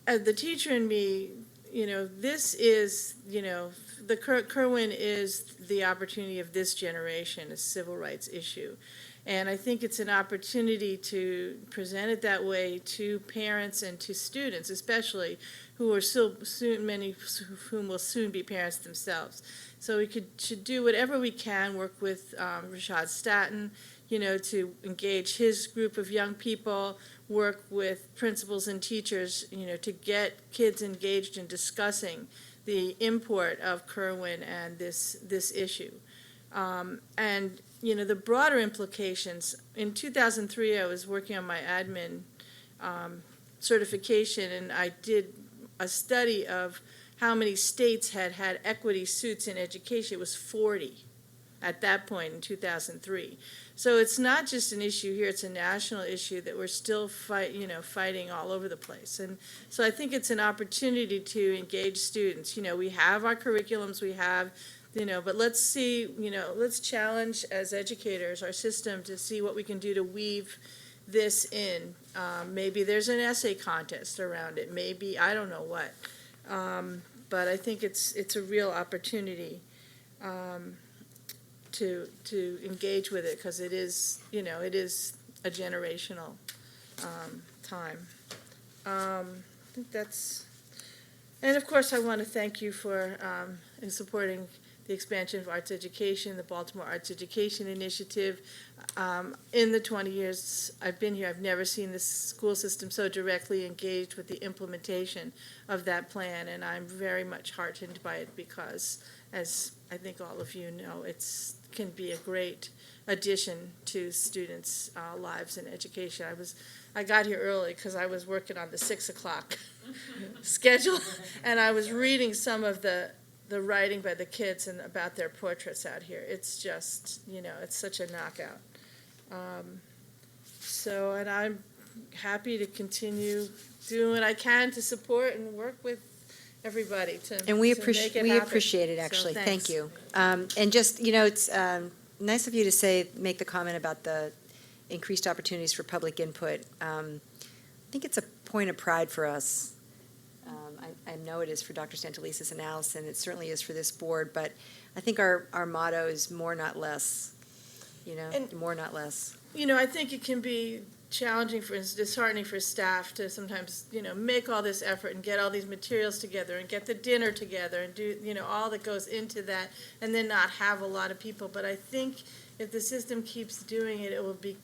[SPEAKER 10] as the teacher in me, this is, the Kerwin is the opportunity of this generation, a civil rights issue. And I think it's an opportunity to present it that way to parents and to students, especially who are many of whom will soon be parents themselves. So we should do whatever we can, work with Rashad Staton, to engage his group of young people, work with principals and teachers, to get kids engaged in discussing the import of Kerwin and this issue. And the broader implications. In 2003, I was working on my admin certification, and I did a study of how many states had equity suits in education. It was 40 at that point in 2003. So it's not just an issue here, it's a national issue that we're still fighting all over the place. And so I think it's an opportunity to engage students. We have our curriculums, we have but let's see, let's challenge as educators our system to see what we can do to weave this in. Maybe there's an essay contest around it. Maybe, I don't know what. But I think it's a real opportunity to engage with it, because it is, it is a generational time. I think that's, and of course I want to thank you for in supporting the expansion of arts education, the Baltimore Arts Education Initiative. In the 20 years I've been here, I've never seen the school system so directly engaged with the implementation of that plan, and I'm very much heartened by it because, as I think all of you know, it can be a great addition to students' lives in education. I got here early because I was working on the 6 o'clock schedule, and I was reading some of the writing by the kids and about their portraits out here. It's just, it's such a knockout. And I'm happy to continue doing what I can to support and work with everybody to
[SPEAKER 1] And we
[SPEAKER 10] make it happen.
[SPEAKER 1] appreciate it,
[SPEAKER 10] So
[SPEAKER 1] actually.
[SPEAKER 10] thanks.
[SPEAKER 1] Thank you. And just, it's nice of you to make the comment about the increased opportunities for public input. I think it's a point of pride for us. I know it is for Dr. Santelises and Allison. It certainly is for this board, but I think our motto is more, not less. More, not less.
[SPEAKER 10] I think it can be challenging, disheartening for staff to sometimes, make all this effort and get all these materials together and get the dinner together and do, all that goes into that, and then not have a lot of people. But I think if the system keeps doing it, it will be,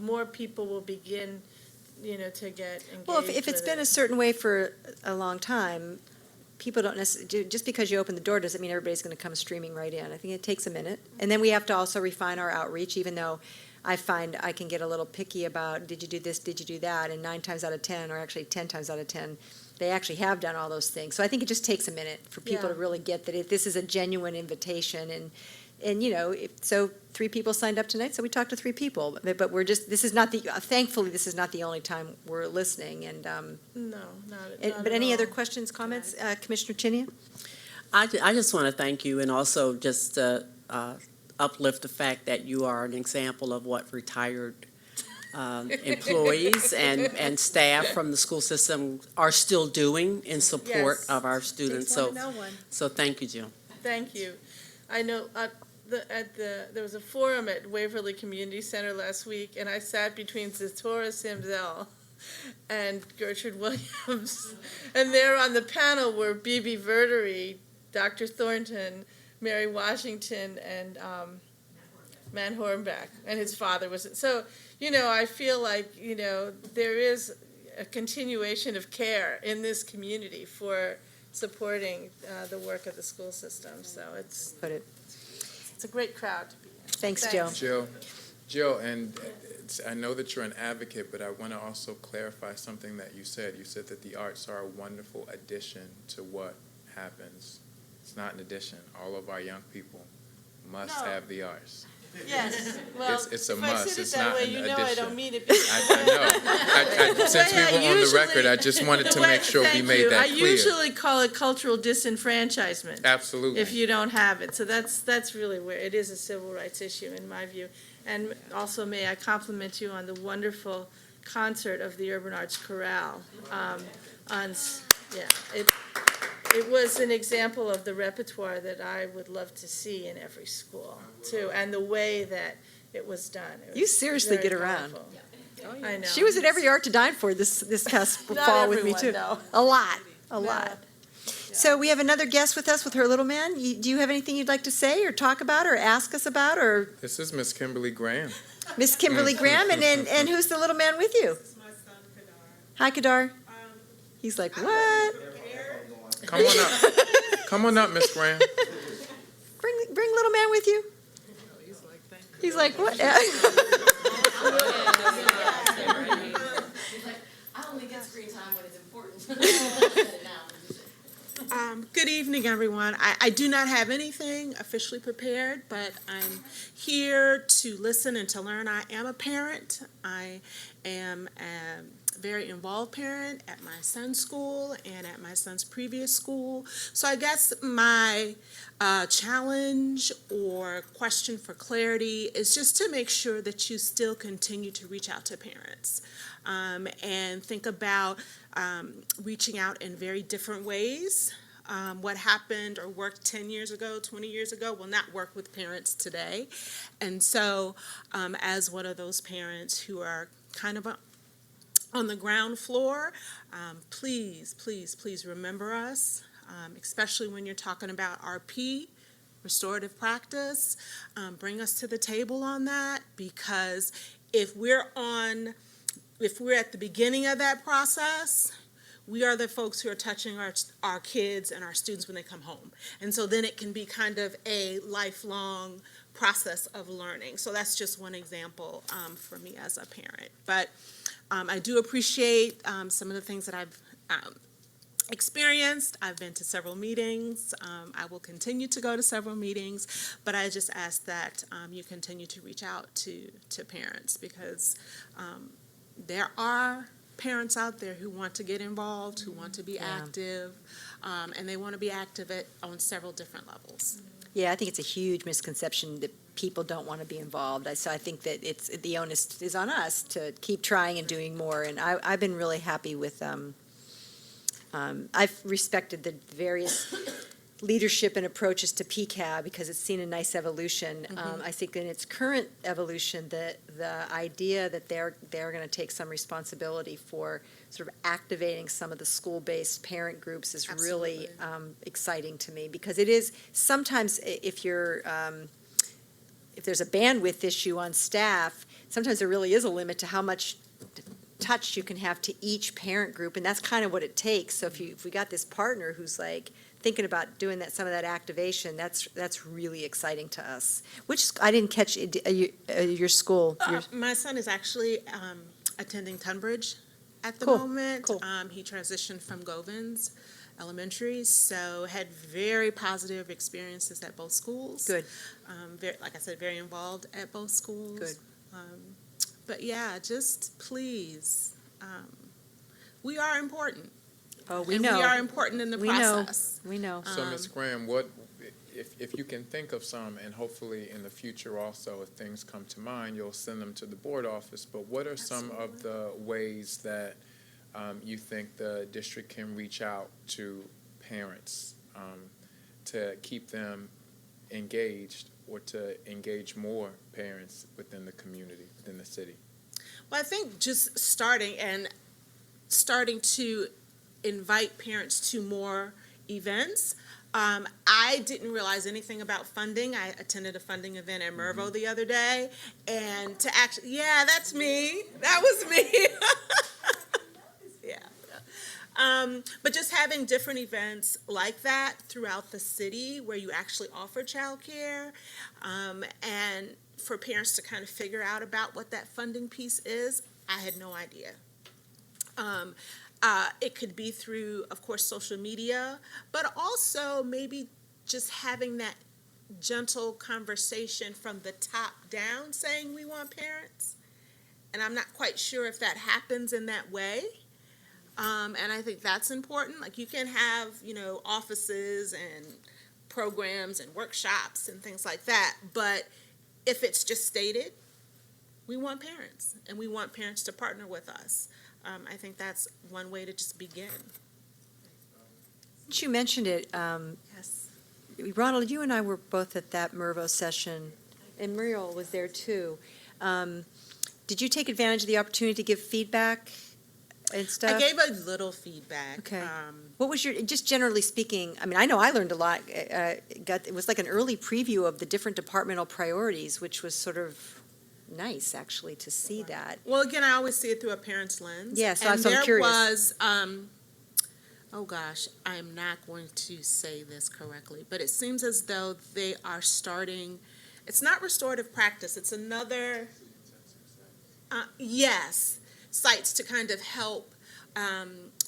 [SPEAKER 10] more people will begin, to get engaged.
[SPEAKER 1] Well, if it's been a certain way for a long time, people don't necessarily, just because you open the door doesn't mean everybody's going to come streaming right in. I think it takes a minute. And then we have to also refine our outreach, even though I find I can get a little picky about, did you do this, did you do that? And 9 times out of 10, or actually 10 times out of 10, they actually have done all those things. So I think it just takes a minute for people to really get that this is a genuine invitation. And so 3 people signed up tonight, so we talked to 3 people. But we're just, thankfully, this is not the only time we're listening. And
[SPEAKER 10] No, not
[SPEAKER 1] but any
[SPEAKER 10] at
[SPEAKER 1] other
[SPEAKER 10] all.
[SPEAKER 1] questions, comments? Commissioner Chinia?
[SPEAKER 11] I just want to thank you, and also just uplift the fact that you are an example of what retired employees and staff from the school system are still doing in support
[SPEAKER 10] Yes.
[SPEAKER 11] of our students.
[SPEAKER 10] Takes
[SPEAKER 11] So,
[SPEAKER 10] one to know one.
[SPEAKER 11] so thank you, Jill.
[SPEAKER 10] Thank you. I know, there was a forum at Waverly Community Center last week, and I sat between Zatora Simzel and Gertrude Williams. And there on the panel were Bibi Verdery, Dr. Thornton, Mary Washington, and Man Hornback, and his father was. So, I feel like, there is a continuation of care in this community for supporting the work of the school system. So it's a great crowd to be in.
[SPEAKER 1] Thanks, Jill.
[SPEAKER 4] Jill, and I know that you're an advocate, but I want to also clarify something that you said. You said that the arts are a wonderful addition to what happens. It's not an addition. All of our young people must
[SPEAKER 10] No.
[SPEAKER 4] have the arts.
[SPEAKER 10] Yes, well,
[SPEAKER 4] It's a
[SPEAKER 10] if I
[SPEAKER 4] must.
[SPEAKER 10] said it
[SPEAKER 4] It's
[SPEAKER 10] that
[SPEAKER 4] not
[SPEAKER 10] way,
[SPEAKER 4] an
[SPEAKER 10] you know I
[SPEAKER 4] addition.
[SPEAKER 10] don't mean it. because-
[SPEAKER 4] I know. Since we
[SPEAKER 10] way I
[SPEAKER 4] were on the
[SPEAKER 10] usually-
[SPEAKER 4] record, I just wanted to make sure we
[SPEAKER 10] Thank
[SPEAKER 4] made
[SPEAKER 10] you.
[SPEAKER 4] that
[SPEAKER 10] I
[SPEAKER 4] clear.
[SPEAKER 10] usually call it cultural disenfranchisement.
[SPEAKER 4] Absolutely.
[SPEAKER 10] If you don't have it. So that's really where, it is a civil rights issue in my view. And also may I compliment you on the wonderful concert of the Urban Arts Chorale. It was an example of the repertoire that I would love to see in every school too, and the way that it was done. It
[SPEAKER 1] You
[SPEAKER 10] was
[SPEAKER 1] seriously
[SPEAKER 10] very
[SPEAKER 1] get around.
[SPEAKER 10] powerful. I know.
[SPEAKER 1] She was at every Art to Dine For this past
[SPEAKER 10] Not
[SPEAKER 1] fall with me,
[SPEAKER 10] everyone,
[SPEAKER 1] too.
[SPEAKER 10] no.
[SPEAKER 1] A lot.
[SPEAKER 10] No.
[SPEAKER 1] So we have another guest with us with her little man. Do you have anything you'd like to say or talk about or ask us about, or
[SPEAKER 4] This is Miss Kimberly Graham.
[SPEAKER 1] Miss Kimberly Graham? And who's the little man with you?
[SPEAKER 12] My son, Kadar.
[SPEAKER 1] Hi, Kadar. He's like, what?
[SPEAKER 4] Come on up. Come on up, Miss Graham.
[SPEAKER 1] Bring little man with you. He's like, what?
[SPEAKER 3] He's like, I only get screen time when it's important.
[SPEAKER 12] Good evening, everyone. I do not have anything officially prepared, but I'm here to listen and to learn. I am a parent. I am a very involved parent at my son's school and at my son's previous school. So I guess my challenge or question for clarity is just to make sure that you still continue to reach out to parents and think about reaching out in very different ways. What happened or worked 10 years ago, 20 years ago will not work with parents today. And so as one of those parents who are kind of on the ground floor, please, please, please remember us, especially when you're talking about RP, restorative practice. Bring us to the table on that, because if we're at the beginning of that process, we are the folks who are touching our kids and our students when they come home. And so then it can be kind of a lifelong process of learning. So that's just one example for me as a parent. But I do appreciate some of the things that I've experienced. I've been to several meetings. I will continue to go to several meetings, but I just ask that you continue to reach out to parents, because there are parents out there who want to get involved, who want to be active, and they want to be active on several different levels.
[SPEAKER 1] Yeah, I think it's a huge misconception that people don't want to be involved. So I think that the onus is on us to keep trying and doing more. And I've been really happy with, I've respected the various leadership and approaches to PCAB because it's seen a nice evolution. I think in its current evolution, the idea that they're going to take some responsibility for sort of activating some of the school-based parent groups is really exciting to me, because it is sometimes if there's a bandwidth issue on staff, sometimes there really is a limit to how much touch you can have to each parent group, and that's kind of what it takes. So if we got this partner who's like thinking about doing some of that activation, that's really exciting to us. Which I didn't catch your school.
[SPEAKER 12] My son is actually attending Tunbridge at the
[SPEAKER 1] Cool,
[SPEAKER 12] moment.
[SPEAKER 1] cool.
[SPEAKER 12] He transitioned from Govans Elementary, so had very positive experiences at both schools.
[SPEAKER 1] Good.
[SPEAKER 12] Like I said, very involved at both schools.
[SPEAKER 1] Good.
[SPEAKER 12] But yeah, just please, we are important.
[SPEAKER 1] Oh, we
[SPEAKER 12] And
[SPEAKER 1] know.
[SPEAKER 12] we are important in the
[SPEAKER 1] We know.
[SPEAKER 12] process.
[SPEAKER 1] We know.
[SPEAKER 4] So, Ms. Graham, what, if you can think of some, and hopefully in the future also, if things come to mind, you'll send them to the board office. But what are some of the ways that you think the district can reach out to parents to keep them engaged, or to engage more parents within the community, within the city?
[SPEAKER 12] Well, I think just starting to invite parents to more events. I didn't realize anything about funding. I attended a funding event at Mervo the other day, and to actually, yeah, that's me. That was me. Yeah. But just having different events like that throughout the city where you actually offer childcare, and for parents to kind of figure out about what that funding piece is, I had no idea. It could be through, of course, social media, but also maybe just having that gentle conversation from the top down saying we want parents. And I'm not quite sure if that happens in that way. And I think that's important. Like, you can have, offices and programs and workshops and things like that, but if it's just stated, we want parents, and we want parents to partner with us. I think that's one way to just begin.
[SPEAKER 1] Since you mentioned it,
[SPEAKER 12] Yes.
[SPEAKER 1] Ronald, you and I were both at that Mervo session, and Muriel was there too. Did you take advantage of the opportunity to give feedback and stuff?
[SPEAKER 12] I gave a little feedback.
[SPEAKER 1] Okay. What was just generally speaking, I mean, I know I learned a lot. It was like an early preview of the different departmental priorities, which was sort of nice, actually, to see that.
[SPEAKER 12] Well, again, I always see it through a parent's lens.
[SPEAKER 1] Yeah, so
[SPEAKER 12] and
[SPEAKER 1] I'm
[SPEAKER 12] there
[SPEAKER 1] curious.
[SPEAKER 12] was, oh gosh, I am not going to say this correctly, but it seems as though they are starting, it's not restorative practice, it's another, yes, sites to kind of help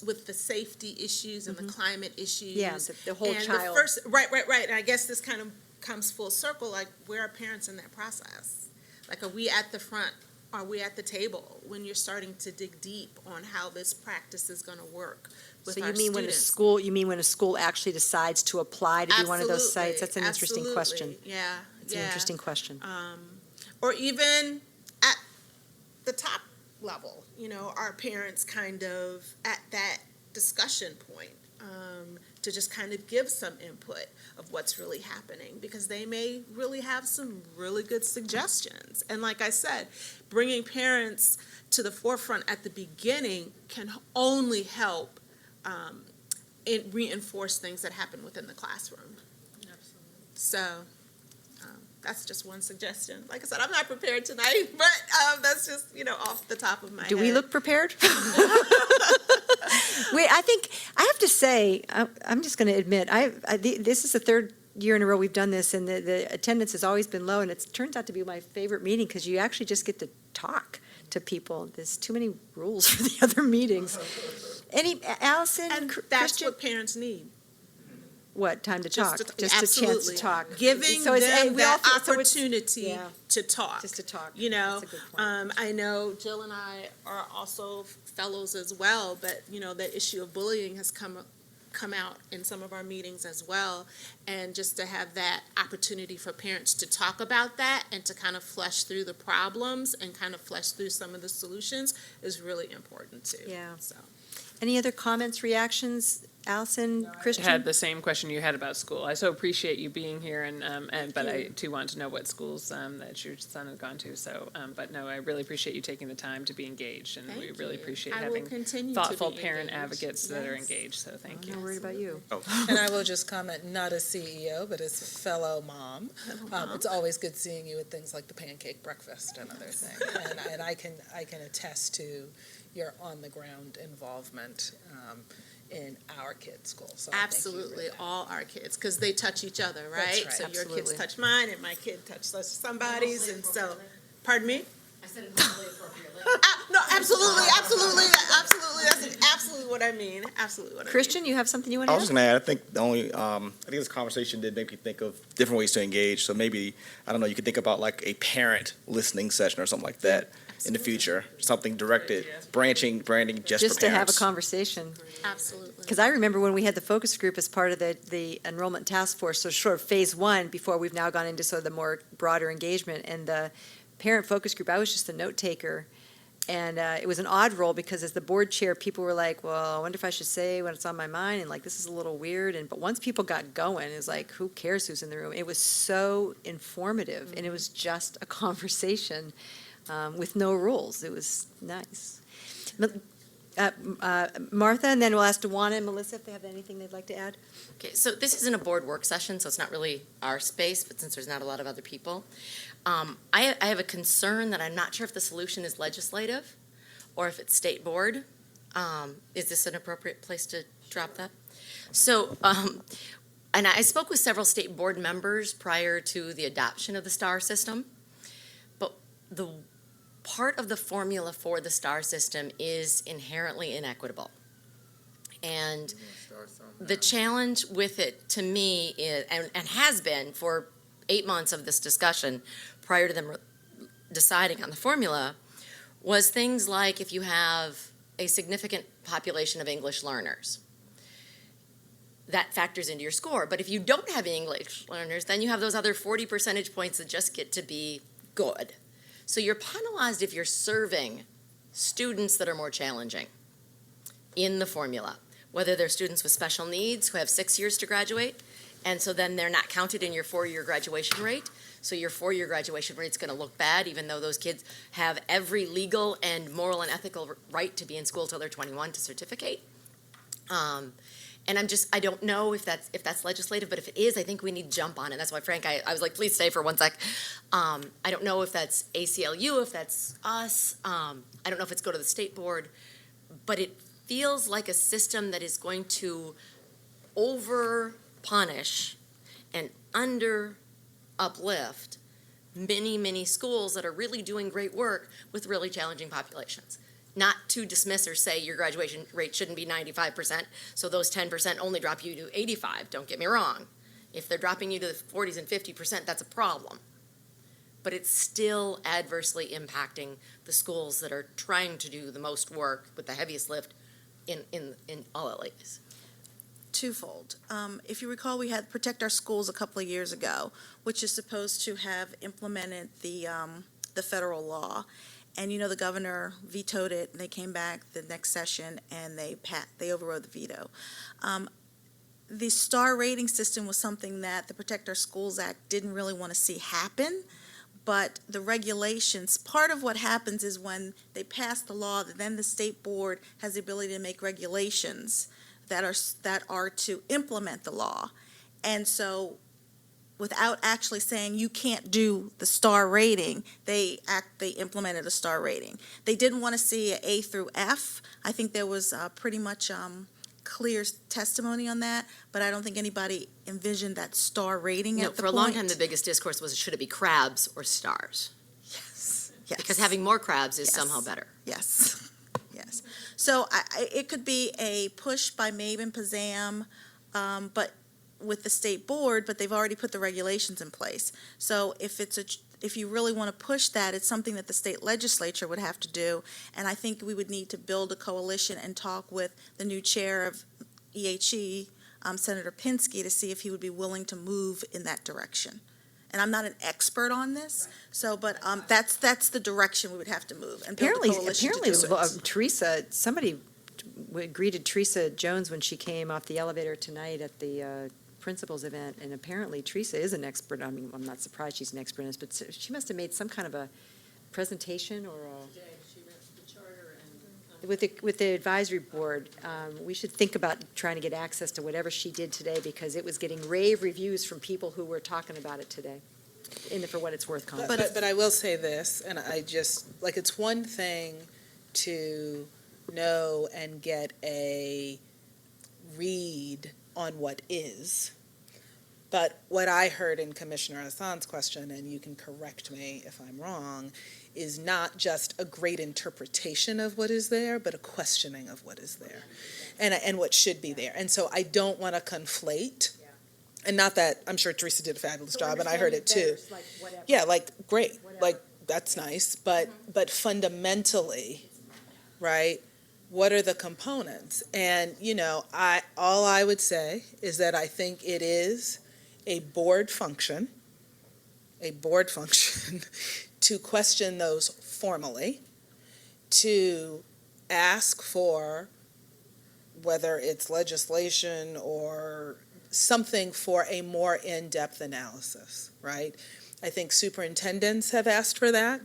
[SPEAKER 12] with the safety issues and the climate issues.
[SPEAKER 1] Yeah, the whole
[SPEAKER 12] and
[SPEAKER 1] child.
[SPEAKER 12] The first, right. And I guess this kind of comes full circle, like, where are parents in that process? Like, are we at the front? Are we at the table when you're starting to dig deep on how this practice is going to work with
[SPEAKER 1] So
[SPEAKER 12] our
[SPEAKER 1] you mean
[SPEAKER 12] students?
[SPEAKER 1] when a school actually decides to apply to be one of those sites? That's an interesting
[SPEAKER 12] Absolutely.
[SPEAKER 1] question.
[SPEAKER 12] Yeah.
[SPEAKER 1] It's an interesting question.
[SPEAKER 12] Or even at the top level, our parents kind of at that discussion point, to just kind of give some input of what's really happening, because they may really have some really good suggestions. And like I said, bringing parents to the forefront at the beginning can only help reinforce things that happen within the classroom. Absolutely. So that's just one suggestion. Like I said, I'm not prepared tonight, but that's just, off the top of my head.
[SPEAKER 1] Do we look prepared? Wait, I think, I have to say, I'm just going to admit, this is the third year in a row we've done this, and the attendance has always been low, and it turns out to be my favorite meeting, because you actually just get to talk to people. There's too many rules for the other meetings. Allison,
[SPEAKER 12] And that's
[SPEAKER 1] Christian?
[SPEAKER 12] what parents need.
[SPEAKER 1] What, time to talk?
[SPEAKER 12] Just
[SPEAKER 1] Just a chance to
[SPEAKER 12] absolutely.
[SPEAKER 1] talk.
[SPEAKER 12] Giving
[SPEAKER 1] So it's-
[SPEAKER 12] them
[SPEAKER 1] and we all
[SPEAKER 12] that
[SPEAKER 1] feel- so it's-
[SPEAKER 12] opportunity
[SPEAKER 1] yeah.
[SPEAKER 12] to talk.
[SPEAKER 1] Just to talk.
[SPEAKER 12] That's
[SPEAKER 1] a good point.
[SPEAKER 12] I know Jill and I are also fellows as well, but, the issue of bullying has come out in some of our meetings as well. And just to have that opportunity for parents to talk about that and to kind of flesh through the problems and kind of flesh through some of the solutions is really important too.
[SPEAKER 1] Yeah.
[SPEAKER 12] So.
[SPEAKER 1] Any other comments, reactions? Allison, Christian?
[SPEAKER 13] Had the same question you had about school. I so appreciate you being here, but I too want to know what schools that your son has gone to. So, but no, I really appreciate you taking the time to be engaged, and we really appreciate
[SPEAKER 12] I will
[SPEAKER 13] having
[SPEAKER 12] continue to
[SPEAKER 13] thoughtful
[SPEAKER 12] be
[SPEAKER 13] parent
[SPEAKER 12] engaged.
[SPEAKER 13] advocates that are
[SPEAKER 12] Yes.
[SPEAKER 13] engaged. So thank
[SPEAKER 1] I'm
[SPEAKER 13] you.
[SPEAKER 1] not worried about you.
[SPEAKER 8] And I will just comment, not as CEO, but as fellow mom. It's always good seeing you at things like the pancake breakfast and other things. And I can attest to your on-the-ground involvement in our kids' school. So I thank you for
[SPEAKER 12] Absolutely,
[SPEAKER 8] that.
[SPEAKER 12] all our kids, because they touch each other, right?
[SPEAKER 8] right.
[SPEAKER 12] So your kids
[SPEAKER 1] Absolutely.
[SPEAKER 12] touch mine, and my kid touch somebody's, and so, pardon me?
[SPEAKER 3] I said it really appropriately.
[SPEAKER 12] No, absolutely. That's absolutely what I mean. Absolutely what I mean.
[SPEAKER 1] Christian, you have something you want
[SPEAKER 2] I
[SPEAKER 1] to
[SPEAKER 2] was just
[SPEAKER 1] add?
[SPEAKER 2] gonna add, I think the only, I think this conversation did make me think of different ways to engage. So maybe, I don't know, you could think about like a parent listening session or something like that. in the future, something directed, branding just for
[SPEAKER 1] Just to have a
[SPEAKER 2] parents.
[SPEAKER 1] conversation.
[SPEAKER 6] Absolutely.
[SPEAKER 1] Because I remember when we had the focus group as part of the enrollment task force, so sort of phase one, before we've now gone into sort of the more broader engagement, and the parent focus group, I was just a note taker. And it was an odd role, because as the board chair, people were like, well, I wonder if I should say what's on my mind, and like, this is a little weird, but once people got going, it's like, who cares who's in the room? It was so informative, and it was just a conversation with no rules. It was nice. Martha, and then we'll ask Dewana and Melissa if they have anything they'd like to add.
[SPEAKER 5] Okay, so this isn't a board work session, so it's not really our space, but since there's not a lot of other people, I have a concern that I'm not sure if the solution is legislative or if it's state board. Is this an appropriate place to drop that? So, and I spoke with several state board members prior to the adoption of the STAR system, but the part of the formula for the STAR system is inherently inequitable. And the challenge with it, to me, is, and has been for 8 months of this discussion prior to them deciding on the formula, was things like if you have a significant population of English learners, that factors into your score. But if you don't have any English learners, then you have those other 40 percentage points that just get to be good. So you're penalized if you're serving students that are more challenging in the formula, whether they're students with special needs who have 6 years to graduate, and so then they're not counted in your 4-year graduation rate. So your 4-year graduation rate's going to look bad, even though those kids have every legal and moral and ethical right to be in school till they're 21 to certificate. And I don't know if that's legislative, but if it is, I think we need to jump on it. That's why, Frank, I was like, please stay for 1 sec. I don't know if that's ACLU, if that's us. I don't know if it's go to the state board, but it feels like a system that is going to over punish and under uplift many schools that are really doing great work with really challenging populations. Not to dismiss or say your graduation rate shouldn't be 95%, so those 10% only drop you to 85, don't get me wrong. If they're dropping you to the 40s and 50%, that's a problem. But it's still adversely impacting the schools that are trying to do the most work with the heaviest lift in all LAs.
[SPEAKER 6] Twofold. If you recall, we had Protect Our Schools a couple of years ago, which is supposed to have implemented the federal law. And the governor vetoed it, and they came back the next session and they overrode the veto. The STAR rating system was something that the Protect Our Schools Act didn't really want to see happen, but the regulations, part of what happens is when they pass the law, then the state board has the ability to make regulations that are to implement the law. And so without actually saying you can't do the STAR rating, they implemented a STAR rating. They didn't want to see an A through F. I think there was pretty much clear testimony on that, but I don't think anybody envisioned that STAR rating at the
[SPEAKER 5] For a long
[SPEAKER 6] point.
[SPEAKER 5] time, the biggest discourse was, should it be crabs or stars?
[SPEAKER 6] Yes.
[SPEAKER 5] Because having more crabs is
[SPEAKER 6] Yes.
[SPEAKER 5] somehow better.
[SPEAKER 6] Yes, yes. So it could be a push by MABE and PZAM, but with the state board, but they've already put the regulations in place. So if you really want to push that, it's something that the state legislature would have to do. And I think we would need to build a coalition and talk with the new chair of EHE, Senator Pinsky, to see if he would be willing to move in that direction. And I'm not an expert on this, but that's the direction we would have to move and build a coalition to do it.
[SPEAKER 1] Teresa, somebody greeted Teresa Jones when she came off the elevator tonight at the principals event, and apparently Teresa is an expert. I mean, I'm not surprised she's an expert in this, but she must have made some kind of a presentation or
[SPEAKER 11] She read the charter and.
[SPEAKER 1] with the advisory board. We should think about trying to get access to whatever she did today, because it was getting rave reviews from people who were talking about it today. For what it's worth, Colin.
[SPEAKER 8] But I will say this, and I just, it's one thing to know and get a read on what is, but what I heard in Commissioner Hassan's question, and you can correct me if I'm wrong, is not just a great interpretation of what is there, but a questioning of what is there and what should be there. And so I don't want to conflate, and not that, I'm sure Teresa did a fabulous job, and I heard it too. Yeah, great, that's nice, but fundamentally, right, what are the components? And, all I would say is that I think it is a board function to question those formally, to ask for, whether it's legislation or something, for a more in-depth analysis, right? I think superintendents have asked for that.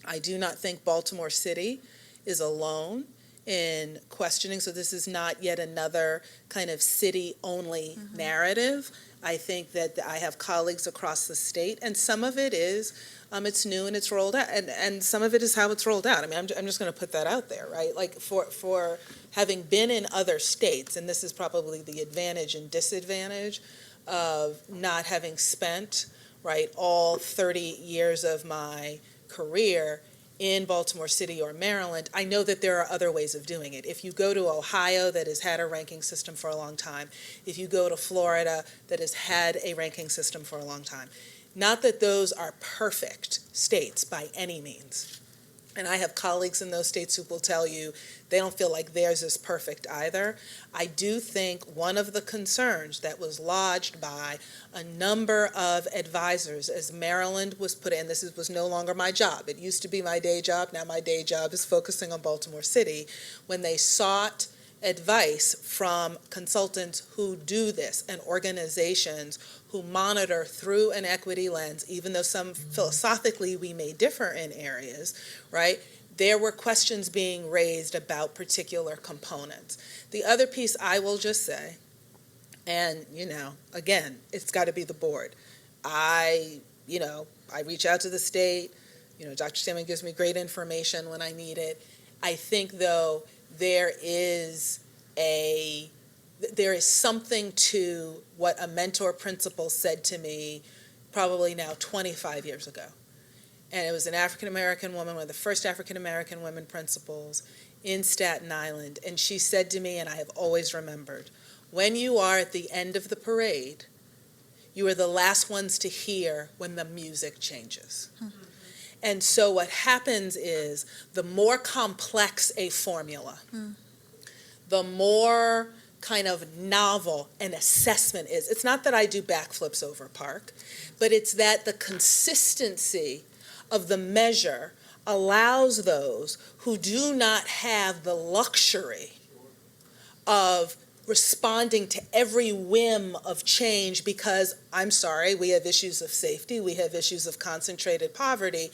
[SPEAKER 8] I do not think Baltimore City is alone in questioning, so this is not yet another kind of city-only narrative. I think that I have colleagues across the state, and some of it is, it's new and it's rolled out, and some of it is how it's rolled out. I mean, I'm just going to put that out there, right? Like, for having been in other states, and this is probably the advantage and disadvantage of not having spent, right, all 30 years of my career in Baltimore City or Maryland, I know that there are other ways of doing it. If you go to Ohio, that has had a ranking system for a long time, if you go to Florida, that has had a ranking system for a long time, not that those are perfect states by any means. And I have colleagues in those states who will tell you they don't feel like theirs is perfect either. I do think one of the concerns that was lodged by a number of advisors as Maryland was put in, this was no longer my job. It used to be my day job. Now my day job is focusing on Baltimore City. When they sought advice from consultants who do this and organizations who monitor through an equity lens, even though some philosophically we may differ in areas, right? There were questions being raised about particular components. The other piece I will just say, and, again, it's got to be the board. I reach out to the state. Dr. Salmon gives me great information when I need it. I think, though, there is something to what a mentor principal said to me probably now 25 years ago. And it was an African-American woman, one of the first African-American women principals in Staten Island. And she said to me, and I have always remembered, when you are at the end of the parade, you are the last ones to hear when the music changes. Mm-hmm. And so what happens is the more complex a formula, the more kind of novel an assessment is. It's not that I do backflips over Park, but it's that the consistency of the measure allows those who do not have the luxury of responding to every whim of change because, I'm sorry, we have issues of safety, we have issues of concentrated poverty.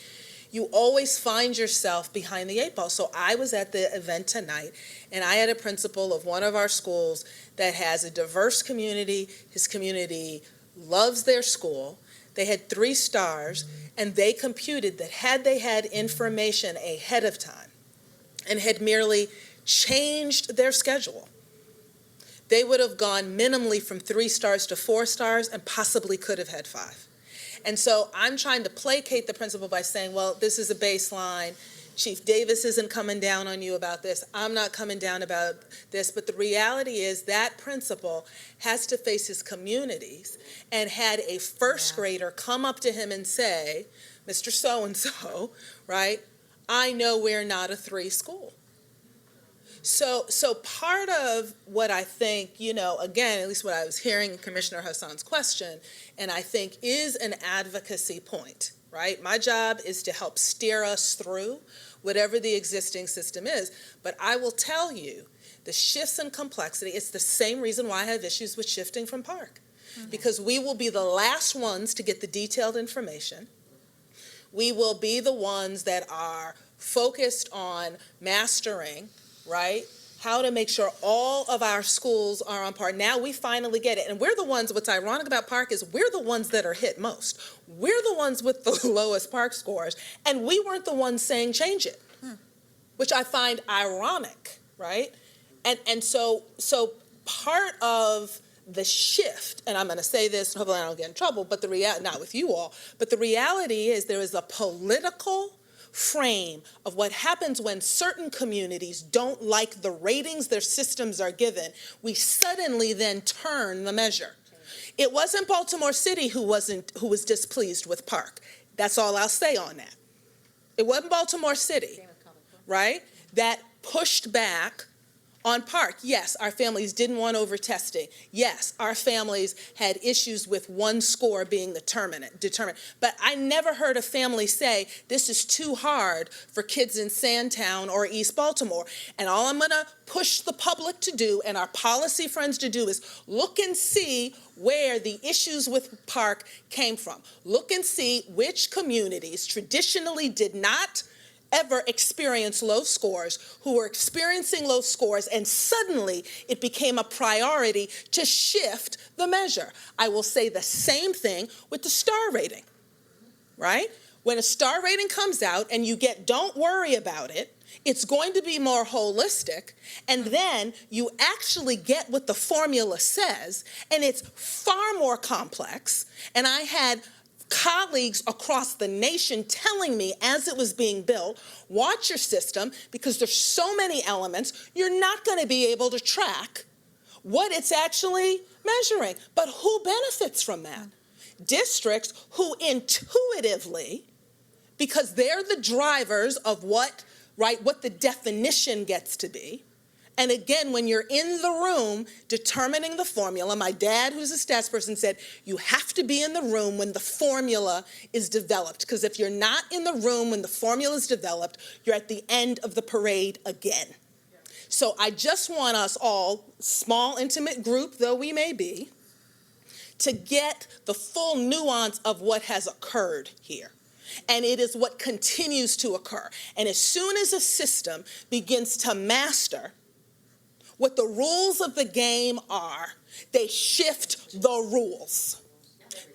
[SPEAKER 8] You always find yourself behind the eight ball. So I was at the event tonight, and I had a principal of one of our schools that has a diverse community. His community loves their school. They had 3 stars, and they computed that had they had information ahead of time and had merely changed their schedule, they would have gone minimally from 3 stars to 4 stars and possibly could have had 5. And so I'm trying to placate the principal by saying, well, this is a baseline. Chief Davis isn't coming down on you about this. I'm not coming down about this. But the reality is that principal has to face his communities and had a first grader come up to him and say, Mr. So-and-so, right, I know we're not a 3 school. So part of what I think, again, at least what I was hearing in Commissioner Hassan's question, and I think is an advocacy point, right? My job is to help steer us through whatever the existing system is. But I will tell you, the shifts in complexity, it's the same reason why I have issues with shifting from Park. Mm-hmm. Because we will be the last ones to get the detailed information. We will be the ones that are focused on mastering, right, how to make sure all of our schools are on par. Now we finally get it. And we're the ones, what's ironic about Park is we're the ones that are hit most. We're the ones with the lowest Park scores, and we weren't the ones saying change it, which I find ironic, right? And so part of the shift, and I'm going to say this, and hopefully I don't get in trouble, but not with you all, but the reality is there is a political frame of what happens when certain communities don't like the ratings their systems are given. We suddenly then turn the measure. It wasn't Baltimore City who was displeased with Park. That's all I'll say on that. It wasn't Baltimore City, right? That pushed back on Park. Yes, our families didn't want over-testing. Yes, our families had issues with one score being determined. But I never heard a family say, this is too hard for kids in Sandtown or East Baltimore. And all I'm gonna push the public to do and our policy friends to do is look and see where the issues with Park came from. Look and see which communities traditionally did not ever experience low scores, who were experiencing low scores, and suddenly it became a priority to shift the measure. I will say the same thing with the star rating, right? When a star rating comes out and you get don't worry about it, it's going to be more holistic, and then you actually get what the formula says, and it's far more complex. And I had colleagues across the nation telling me as it was being built, watch your system because there's so many elements, you're not going to be able to track what it's actually measuring. But who benefits from that? Districts who intuitively, because they're the drivers of what the definition gets to be. And again, when you're in the room determining the formula, my dad, who's a stats person, said, you have to be in the room when the formula is developed. Because if you're not in the room when the formula is developed, you're at the end of the parade again. So I just want us all, small, intimate group though we may be, to get the full nuance of what has occurred here. And it is what continues to occur. And as soon as a system begins to master what the rules of the game are, they shift the rules.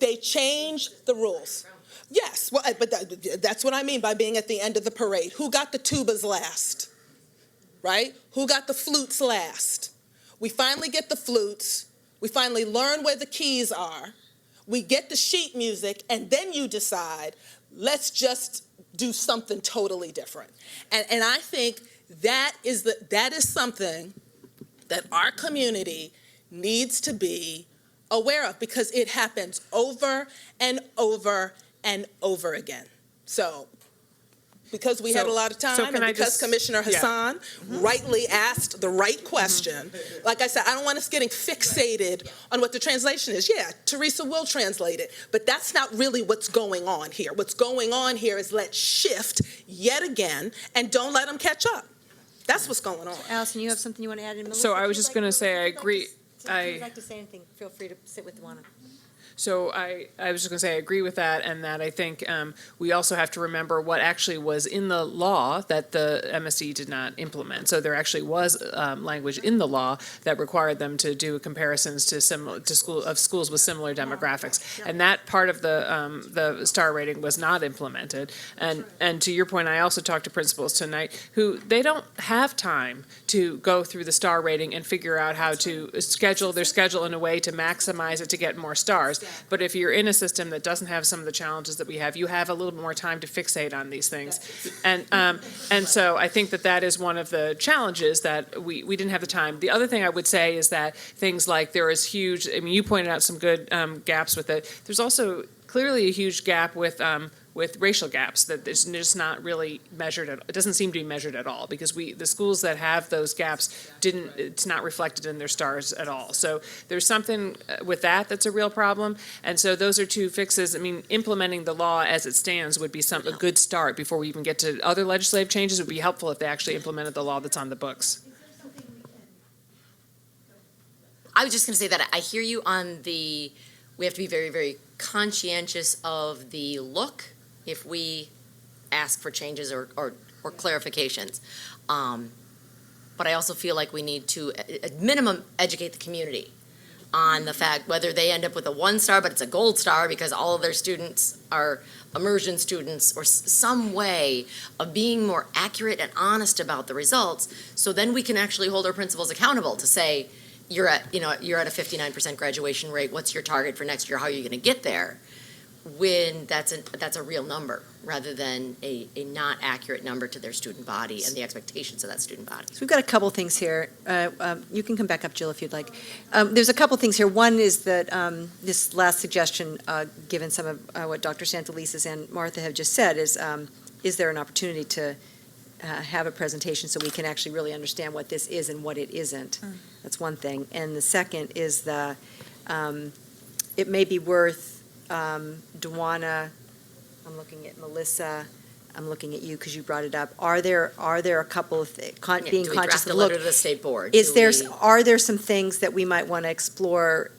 [SPEAKER 8] They change the rules. Yes, well, but that's what I mean by being at the end of the parade. Who got the tubas last, right? Who got the flutes last? We finally get the flutes. We finally learn where the keys are. We get the sheet music, and then you decide, let's just do something totally different. And I think that is something that our community needs to be aware of because it happens over and over and over again. So, because we had a lot of time and because Commissioner Hassan rightly asked the right question, like I said, I don't want us getting fixated on what the translation is. Yeah, Teresa will translate it, but that's not really what's going on here. What's going on here is let's shift yet again and don't let them catch up. That's what's going on.
[SPEAKER 1] Allison, you have something you want to add in? Melissa,
[SPEAKER 13] So I was just going to say, I agree.
[SPEAKER 1] If you'd like to say anything, feel free to sit with Duana.
[SPEAKER 13] So I was just going to say I agree with that, and that I think we also have to remember what actually was in the law that the MSD did not implement. So there actually was language in the law that required them to do comparisons to schools with similar demographics, and that part of the star rating was not implemented. And to your point, I also talked to principals tonight who they don't have time to go through the star rating and figure out how to schedule their schedule in a way to maximize it to get more stars. But if you're in a system that doesn't have some of the challenges that we have, you have a little bit more time to fixate on these things. And so I think that is one of the challenges that we didn't have the time. The other thing I would say is that things like there is huge, I mean, you pointed out some good gaps with it. There's also clearly a huge gap with racial gaps that is just not really measured it doesn't seem to be measured at all because the schools that have those gaps it's not reflected in their stars at all. So there's something with that's a real problem. And so those are two fixes. I mean, implementing the law as it stands would be a good start before we even get to other legislative changes. It would be helpful if they actually implemented the law that's on the books.
[SPEAKER 5] I was just going to say that I hear you on we have to be very, very conscientious of the look if we ask for changes or clarifications. But I also feel like we need to, at minimum, educate the community on the fact whether they end up with a 1 star, but it's a gold star because all of their students are immersion students, or some way of being more accurate and honest about the results. So then we can actually hold our principals accountable to say, you're at a 59% graduation rate. What's your target for next year? How are you going to get there? When that's a real number rather than a not accurate number to their student body and the expectations of that student body.
[SPEAKER 1] So we've got a couple things here. You can come back up, Jill, if you'd like. There's a couple things here. One is that this last suggestion, given some of what Dr. Santelises and Martha have just said, is is there an opportunity to have a presentation so we can actually really understand what this is and what it isn't? That's one thing. And the second is it may be worth, Duana, I'm looking at Melissa, I'm looking at you because you brought it up. Are there a couple of, being
[SPEAKER 5] Do we
[SPEAKER 1] conscious
[SPEAKER 5] draft
[SPEAKER 1] of,
[SPEAKER 5] a letter
[SPEAKER 1] look,
[SPEAKER 5] to the state board?
[SPEAKER 1] is
[SPEAKER 5] Do
[SPEAKER 1] there,
[SPEAKER 5] we-
[SPEAKER 1] are there some things that we might want to explore,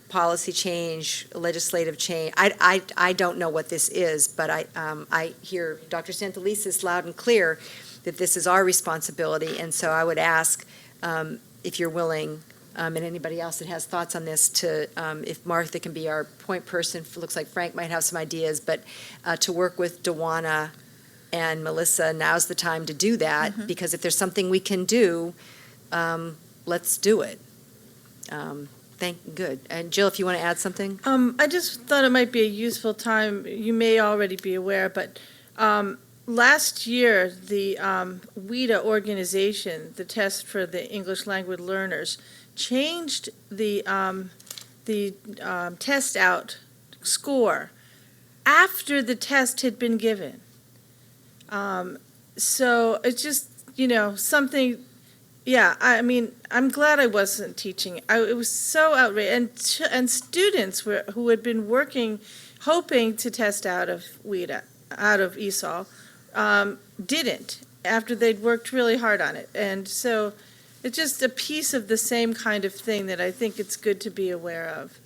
[SPEAKER 1] policy change, legislative change? I don't know what this is, but I hear Dr. Santelises loud and clear that this is our responsibility, and so I would ask, if you're willing, and anybody else that has thoughts on this, to, if Martha can be our point person, looks like Frank might have some ideas, but to work with Duana and Melissa, now's the time to do that, because if there's something we can do, let's do it. Good. And Jill, if you want to add something?
[SPEAKER 10] I just thought it might be a useful time, you may already be aware, but last year, the WIDA organization, the test for the English language learners, changed the test out score after the test had been given. So it's just, something, yeah, I mean, I'm glad I wasn't teaching. It was so outrageous. And students who had been working, hoping to test out of WIDA, out of ESOL, didn't after they'd worked really hard on it. And so it's just a piece of the same kind of thing that I think it's good to be aware of.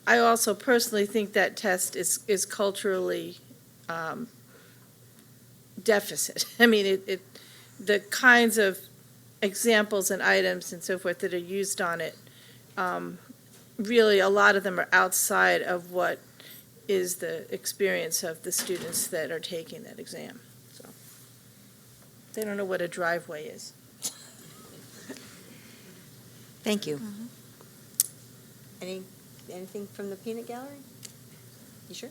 [SPEAKER 10] I also personally think that test is culturally deficit. I mean, the kinds of examples and items and so forth that are used on it, really a lot of them are outside of what is the experience of the students that are taking that exam. So they don't know what a driveway is.
[SPEAKER 1] Thank you. Anything from the peanut gallery? You sure?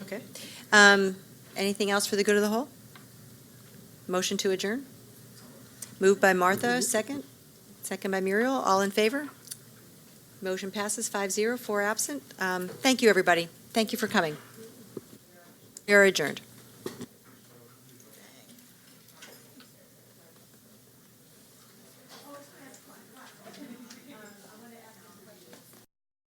[SPEAKER 1] Okay. Anything else for the good of the whole? Motion to adjourn? Moved by Martha, second. Second by Muriel. All in favor? Motion passes 5-0, 4 absent. Thank you, everybody. Thank you for coming. You're adjourned.